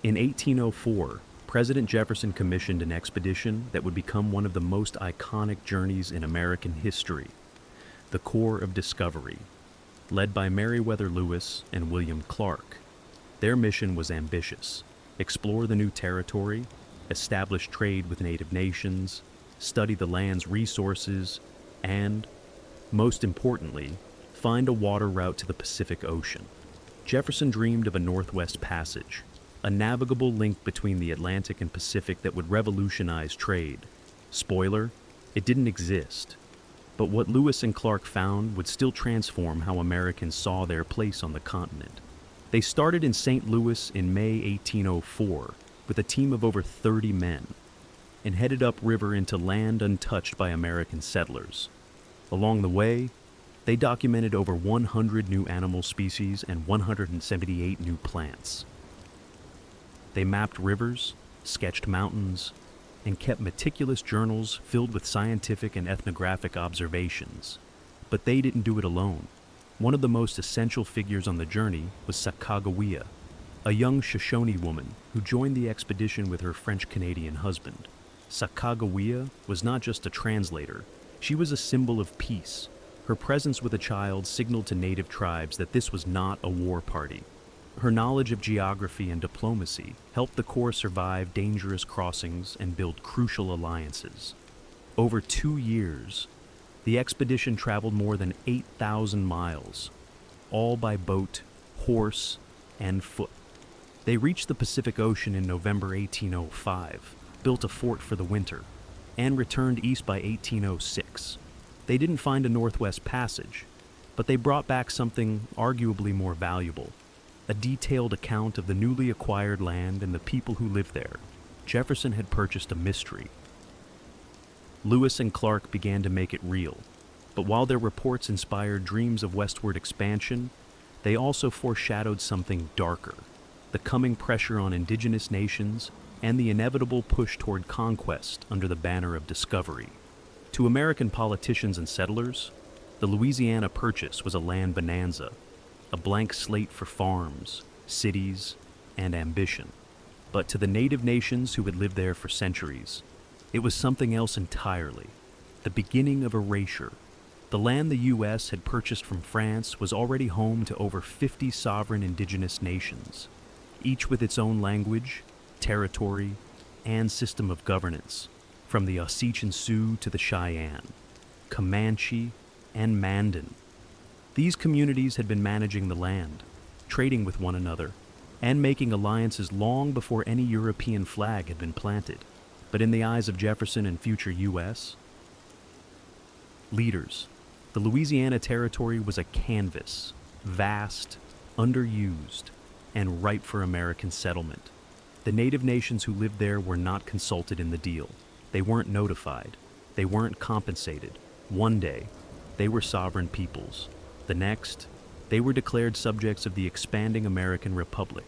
in 1804, President Jefferson commissioned an expedition that would become one of the most iconic journeys in American history, the Corps of Discovery, led by Meriwether Lewis and William Clark. Their mission was ambitious: explore the new territory, establish trade with native nations, study the land's resources, and, most importantly, find a water route to the Pacific Ocean. Jefferson dreamed of a Northwest Passage, a navigable link between the Atlantic and Pacific that would revolutionize trade. Spoiler, it didn't exist. But what Lewis and Clark found would still transform how Americans saw their place on the continent. They started in St. Louis in May 1804 with a team of over 30 men and headed upriver into land untouched by American settlers. Along the way, they documented over 100 new animal species and 178 new plants. They mapped rivers, sketched mountains, and kept meticulous journals filled with scientific and ethnographic observations. But they didn't do it alone. One of the most essential figures on the journey was Sacagawea, a young Shoshone woman who joined the expedition with her French-Canadian husband. Sacagawea was not just a translator, she was a symbol of peace. Her presence with a child signaled to native tribes that this was not a war party. Her knowledge of geography and diplomacy helped the Corps survive dangerous crossings and build crucial alliances. Over 2 years, the expedition traveled more than 8,000 miles, all by boat, horse, and foot. They reached the Pacific Ocean in November 1805, built a fort for the winter, and returned east by 1806. They didn't find a Northwest Passage, but they brought back something arguably more valuable: a detailed account of the newly acquired land and the people who lived there. Jefferson had purchased a mystery. Lewis and Clark began to make it real, but while their reports inspired dreams of westward expansion, they also foreshadowed something darker: the coming pressure on indigenous nations and the inevitable push toward conquest under the banner of discovery. To American politicians and settlers, the Louisiana Purchase was a land bonanza, a blank slate for farms, cities, and ambition. But to the native nations who had lived there for centuries, it was something else entirely: the beginning of erasure. The land the U.S. had purchased from France was already home to over 50 sovereign indigenous nations, each with its own language, territory, and system of governance, from the Osagean Sioux to the Cheyenne, Comanche, and Mandan. These communities had been managing the land, trading with one another, and making alliances long before any European flag had been planted. But in the eyes of Jefferson and future U.S. leaders, the Louisiana Territory was a canvas, vast, underused, and ripe for American settlement. The native nations who lived there were not consulted in the deal. They weren't notified. They weren't compensated. One day, they were sovereign peoples. The next, they were declared subjects of the expanding American Republic.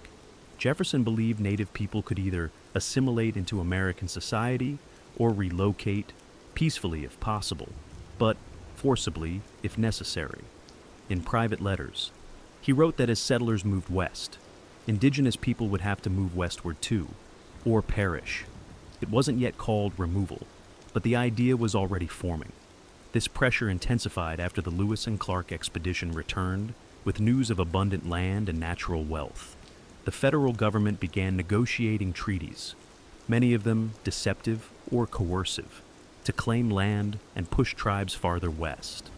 Jefferson believed native people could either assimilate into American society or relocate, peacefully if possible, but forcibly if necessary. In private letters, he wrote that as settlers moved west, indigenous people would have to move westward too, or perish. It wasn't yet called removal, but the idea was already forming. This pressure intensified after the Lewis and Clark expedition returned with news of abundant land and natural wealth. The federal government began negotiating treaties, many of them deceptive or coercive, to claim land and push tribes farther west.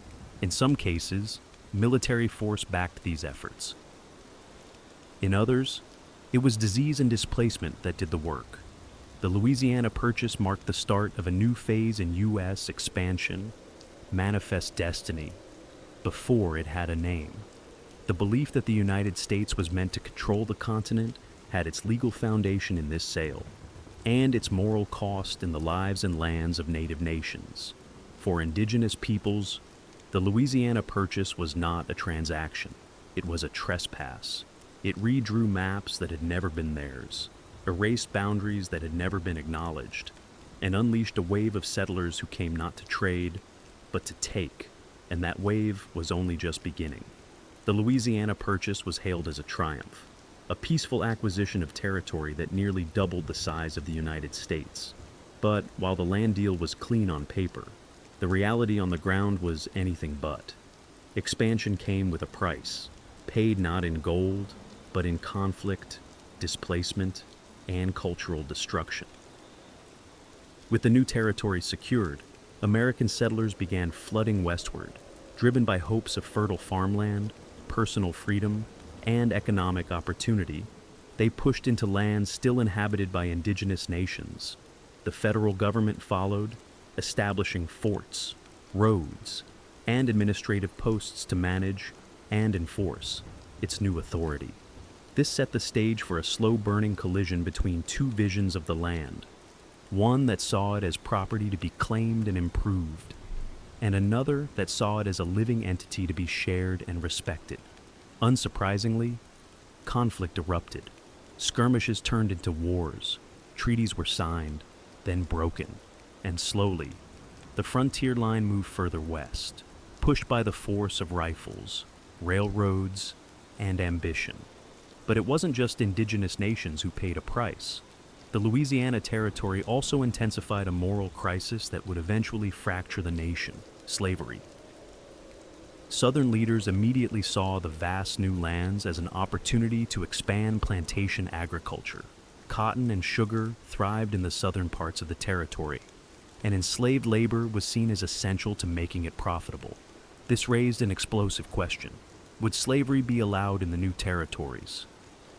In some cases, military force backed these efforts. In others, it was disease and displacement that did the work. The Louisiana Purchase marked the start of a new phase in U.S. expansion, manifest destiny, before it had a name. The belief that the United States was meant to control the continent had its legal foundation in this sale, and its moral cost in the lives and lands of native nations. For indigenous peoples, the Louisiana Purchase was not a transaction. It was a trespass. It redrew maps that had never been theirs, erased boundaries that had never been acknowledged, and unleashed a wave of settlers who came not to trade, but to take, and that wave was only just beginning. The Louisiana Purchase was hailed as a triumph, a peaceful acquisition of territory that nearly doubled the size of the United States. But while the land deal was clean on paper, the reality on the ground was anything but. Expansion came with a price, paid not in gold, but in conflict, displacement, and cultural destruction. With the new territory secured, American settlers began flooding westward, driven by hopes of fertile farmland, personal freedom, and economic opportunity. They pushed into lands still inhabited by indigenous nations. The federal government followed, establishing forts, roads, and administrative posts to manage and enforce its new authority. This set the stage for a slow-burning collision between two visions of the land, one that saw it as property to be claimed and improved, and another that saw it as a living entity to be shared and respected. Unsurprisingly, conflict erupted. Skirmishes turned into wars, treaties were signed, then broken, and slowly, the frontier line moved further west, pushed by the force of rifles, railroads, and ambition. But it wasn't just indigenous nations who paid a price. The Louisiana Territory also intensified a moral crisis that would eventually fracture the nation: slavery. Southern leaders immediately saw the vast new lands as an opportunity to expand plantation agriculture. Cotton and sugar thrived in the southern parts of the territory, and enslaved labor was seen as essential to making it profitable. This raised an explosive question: would slavery be allowed in the new territories?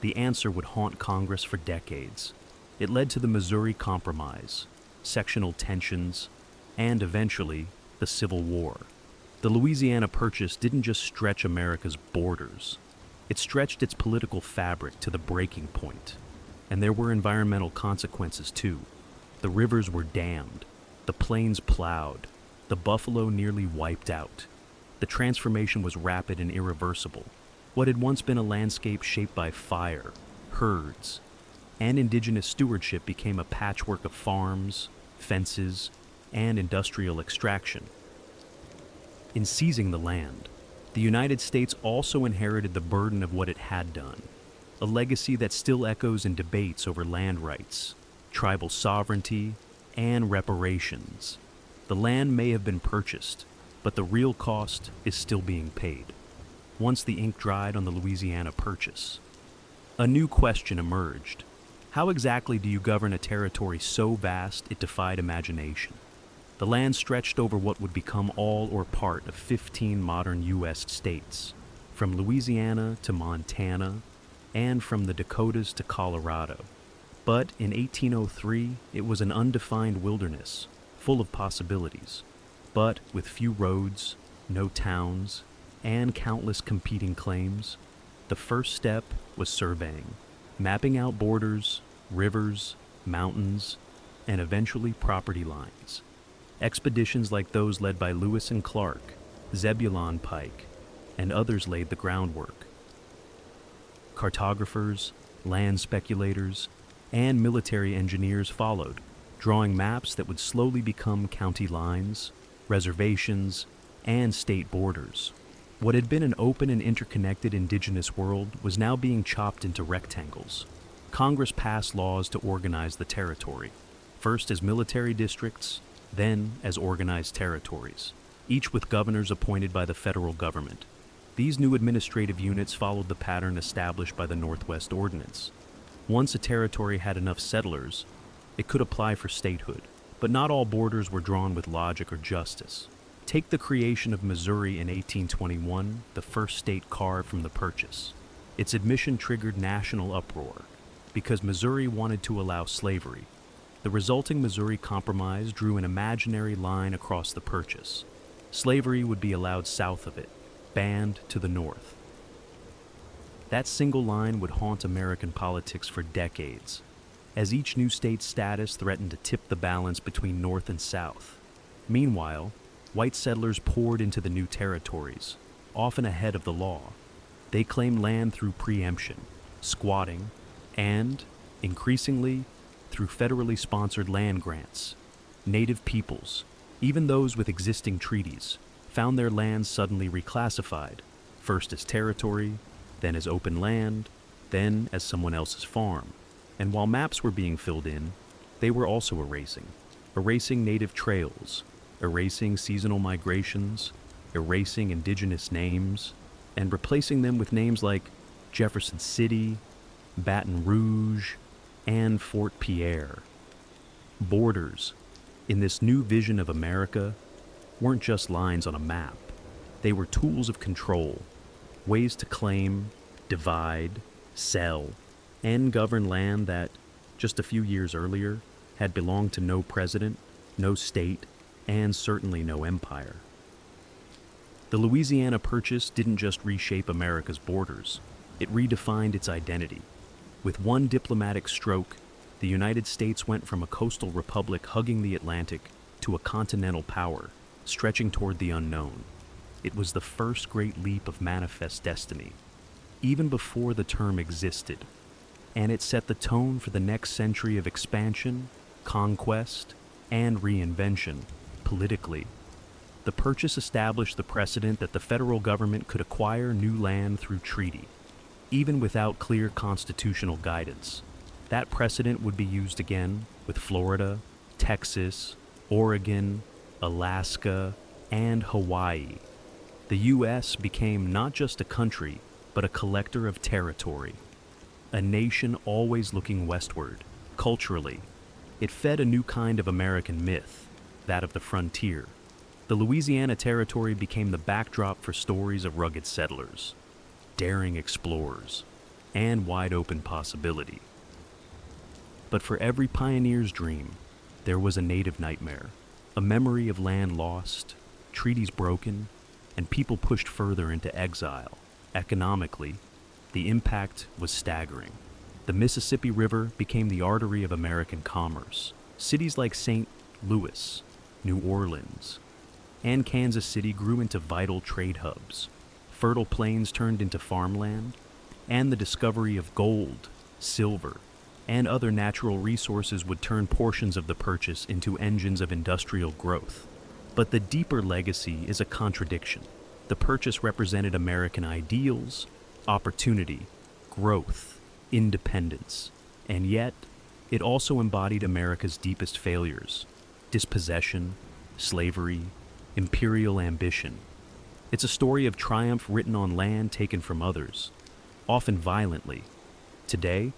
The answer would haunt Congress for decades. It led to the Missouri Compromise, sectional tensions, and eventually, the Civil War. The Louisiana Purchase didn't just stretch America's borders. It stretched its political fabric to the breaking point. And there were environmental consequences too. The rivers were dammed, the plains plowed, the buffalo nearly wiped out. The transformation was rapid and irreversible. What had once been a landscape shaped by fire, herds, and indigenous stewardship became a patchwork of farms, fences, and industrial extraction. In seizing the land, the United States also inherited the burden of what it had done, a legacy that still echoes in debates over land rights, tribal sovereignty, and reparations. The land may have been purchased, but the real cost is still being paid. Once the ink dried on the Louisiana Purchase, a new question emerged. How exactly do you govern a territory so vast it defied imagination? The land stretched over what would become all or part of 15 modern U.S. states, from Louisiana to Montana, and from the Dakotas to Colorado. But in 1803, it was an undefined wilderness, full of possibilities, but with few roads, no towns, and countless competing claims. The first step was surveying, mapping out borders, rivers, mountains, and eventually property lines. Expeditions like those led by Lewis and Clark, Zebulon Pike, and others laid the groundwork. Cartographers, land speculators, and military engineers followed, drawing maps that would slowly become county lines, reservations, and state borders. What had been an open and interconnected indigenous world was now being chopped into rectangles. Congress passed laws to organize the territory, first as military districts, then as organized territories, each with governors appointed by the federal government. These new administrative units followed the pattern established by the Northwest Ordinance. Once a territory had enough settlers, it could apply for statehood, but not all borders were drawn with logic or justice. Take the creation of Missouri in 1821, the first state carved from the Purchase. Its admission triggered national uproar, because Missouri wanted to allow slavery. The resulting Missouri Compromise drew an imaginary line across the Purchase. Slavery would be allowed south of it, banned to the north. That single line would haunt American politics for decades, as each new state's status threatened to tip the balance between North and South. Meanwhile, white settlers poured into the new territories, often ahead of the law. They claimed land through preemption, squatting, and, Increasingly, through federally sponsored land grants, native peoples, even those with existing treaties, found their lands suddenly reclassified, first as territory, then as open land, then as someone else's farm. And while maps were being filled in, they were also erasing native trails, erasing seasonal migrations, erasing indigenous names, and replacing them with names like Jefferson City, Baton Rouge, and Fort Pierre. Borders, in this new vision of America, weren't just lines on a map. They were tools of control, ways to claim, divide, sell, and govern land that, just a few years earlier, had belonged to no president, no state, and certainly no empire. The Louisiana Purchase didn't just reshape America's borders, it redefined its identity. With one diplomatic stroke, the United States went from a coastal republic hugging the Atlantic to a continental power, stretching toward the unknown. It was the first great leap of manifest destiny, even before the term existed, and it set the tone for the next century of expansion, conquest, and reinvention, politically. The purchase established the precedent that the federal government could acquire new land through treaty, even without clear constitutional guidance. That precedent would be used again with Florida, Texas, Oregon, Alaska, and Hawaii. The U.S. became not just a country, but a collector of territory, a nation always looking westward. Culturally, it fed a new kind of American myth, that of the frontier. The Louisiana Territory became the backdrop for stories of rugged settlers, daring explorers, and wide-open possibility. But for every pioneer's dream, there was a native nightmare, a memory of land lost, treaties broken, and people pushed further into exile. Economically, the impact was staggering. The Mississippi River became the artery of American commerce. Cities like St. Louis, New Orleans, and Kansas City grew into vital trade hubs. Fertile plains turned into farmland, and the discovery of gold, silver, and other natural resources would turn portions of the purchase into engines of industrial growth. But the deeper legacy is a contradiction. The purchase represented American ideals, opportunity, growth, independence, and yet it also embodied America's deepest failures: dispossession, slavery, imperial ambition. It's a story of triumph written on land taken from others, often violently. Today,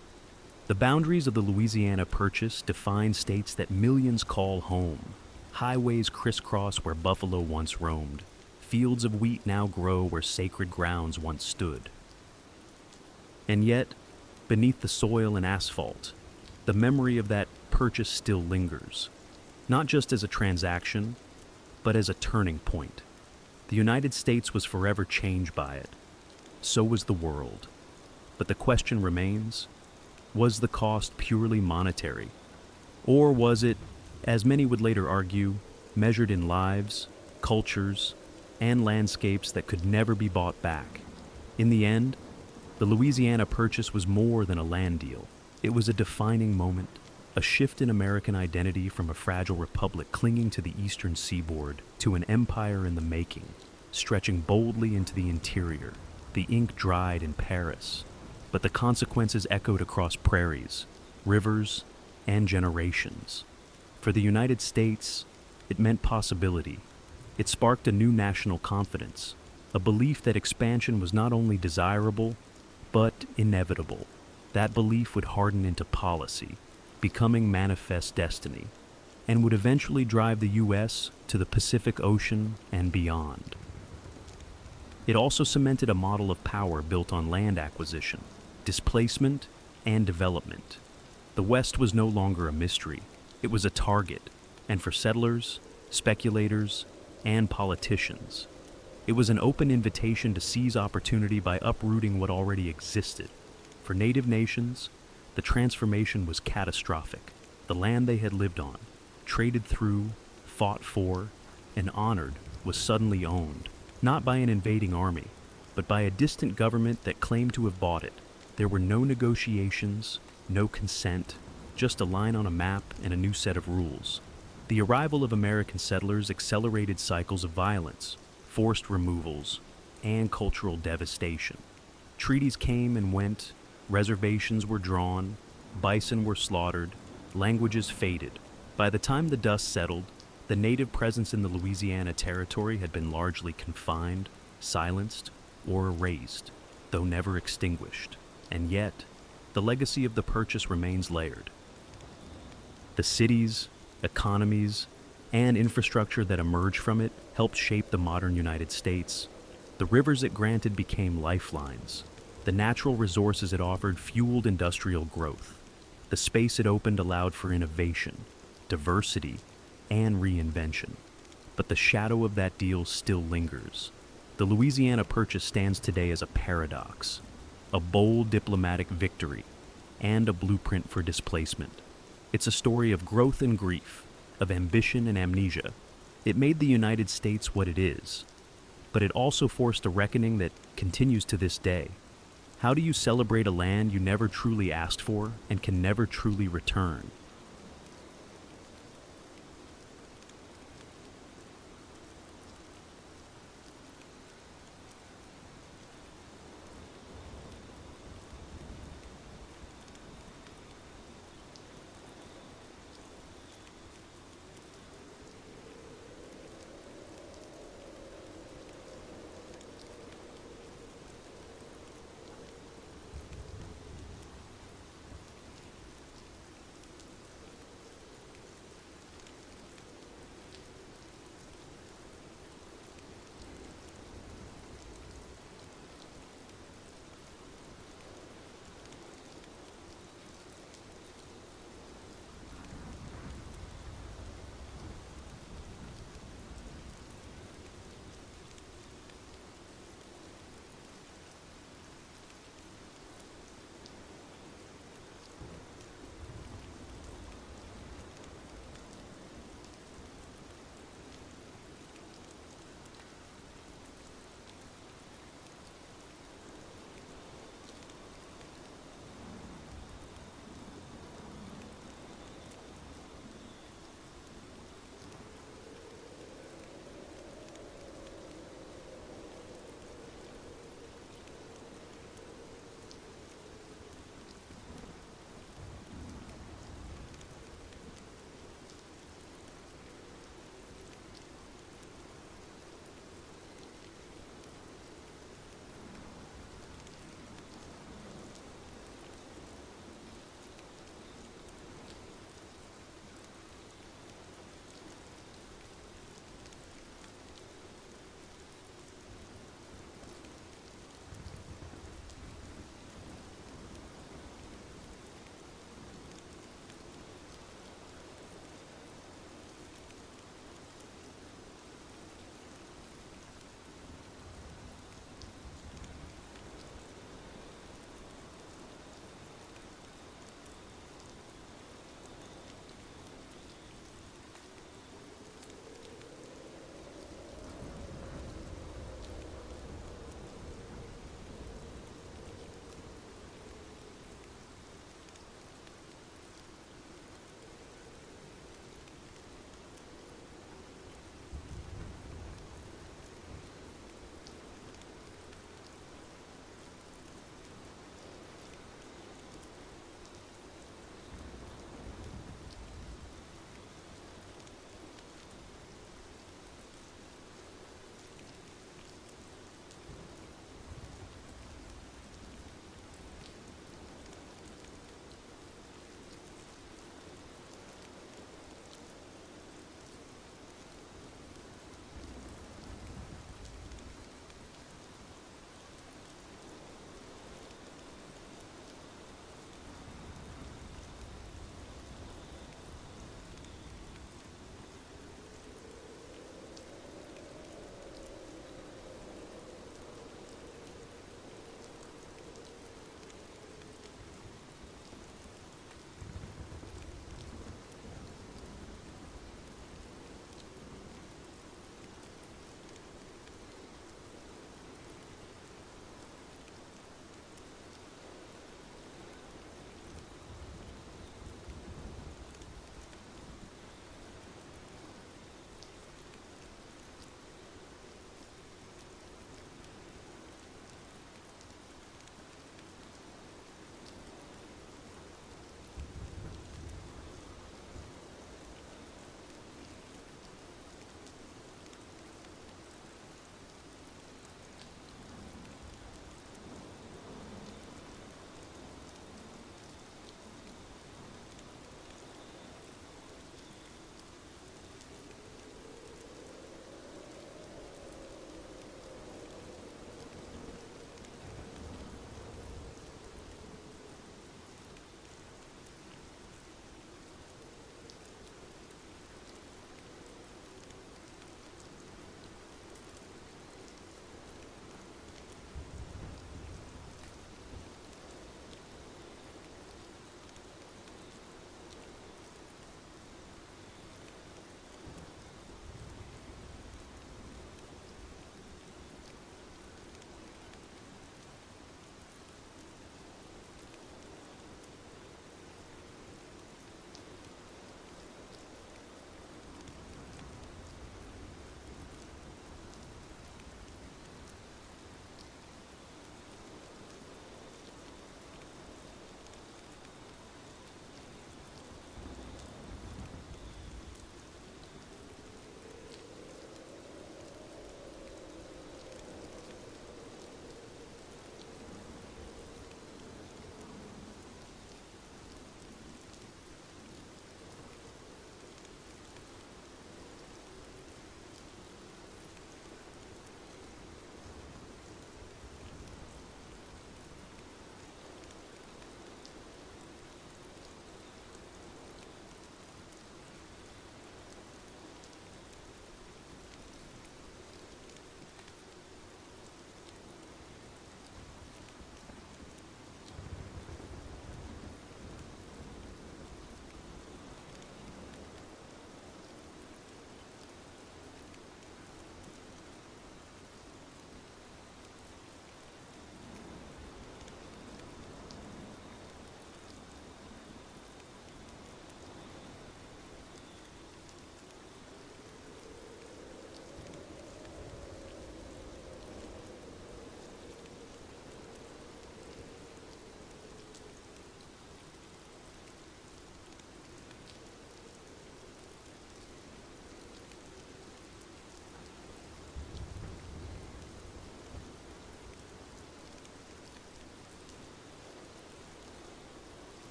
the boundaries of the Louisiana Purchase define states that millions call home. Highways crisscross where buffalo once roamed. Fields of wheat now grow where sacred grounds once stood. And yet, beneath the soil and asphalt, the memory of that purchase still lingers, not just as a transaction, but as a turning point. The United States was forever changed by it. So was the world. But the question remains, was the cost purely monetary? Or was it, as many would later argue, measured in lives, cultures, and landscapes that could never be bought back? In the end, the Louisiana Purchase was more than a land deal. It was a defining moment, a shift in American identity from a fragile republic clinging to the eastern seaboard to an empire in the making, stretching boldly into the interior. The ink dried in Paris, but the consequences echoed across prairies, rivers, and generations. For the United States, it meant possibility. It sparked a new national confidence, a belief that expansion was not only desirable, but inevitable. That belief would harden into policy, becoming manifest destiny, and would eventually drive the U.S. to the Pacific Ocean and beyond. It also cemented a model of power built on land acquisition, displacement, and development. The West was no longer a mystery. It was a target, and for settlers, speculators, and politicians, it was an open invitation to seize opportunity by uprooting what already existed. For native nations, the transformation was catastrophic. The land they had lived on, traded through, fought for, and honored was suddenly owned, not by an invading army, but by a distant government that claimed to have bought it. There were no negotiations, no consent, just a line on a map and a new set of rules. The arrival of American settlers accelerated cycles of violence, forced removals, and cultural devastation. Treaties came and went, reservations were drawn, bison were slaughtered, languages faded. By the time the dust settled, the native presence in the Louisiana Territory had been largely confined, silenced, or erased, though never extinguished. And yet, the legacy of the purchase remains layered. The cities, economies, and infrastructure that emerged from it helped shape the modern United States. The rivers it granted became lifelines. The natural resources it offered fueled industrial growth. The space it opened allowed for innovation, diversity, and reinvention. But the shadow of that deal still lingers. The Louisiana Purchase stands today as a paradox, a bold diplomatic victory, and a blueprint for displacement. It's a story of growth and grief, of ambition and amnesia. It made the United States what it is, but it also forced a reckoning that continues to this day. How do you celebrate a land you never truly asked for and can never truly return?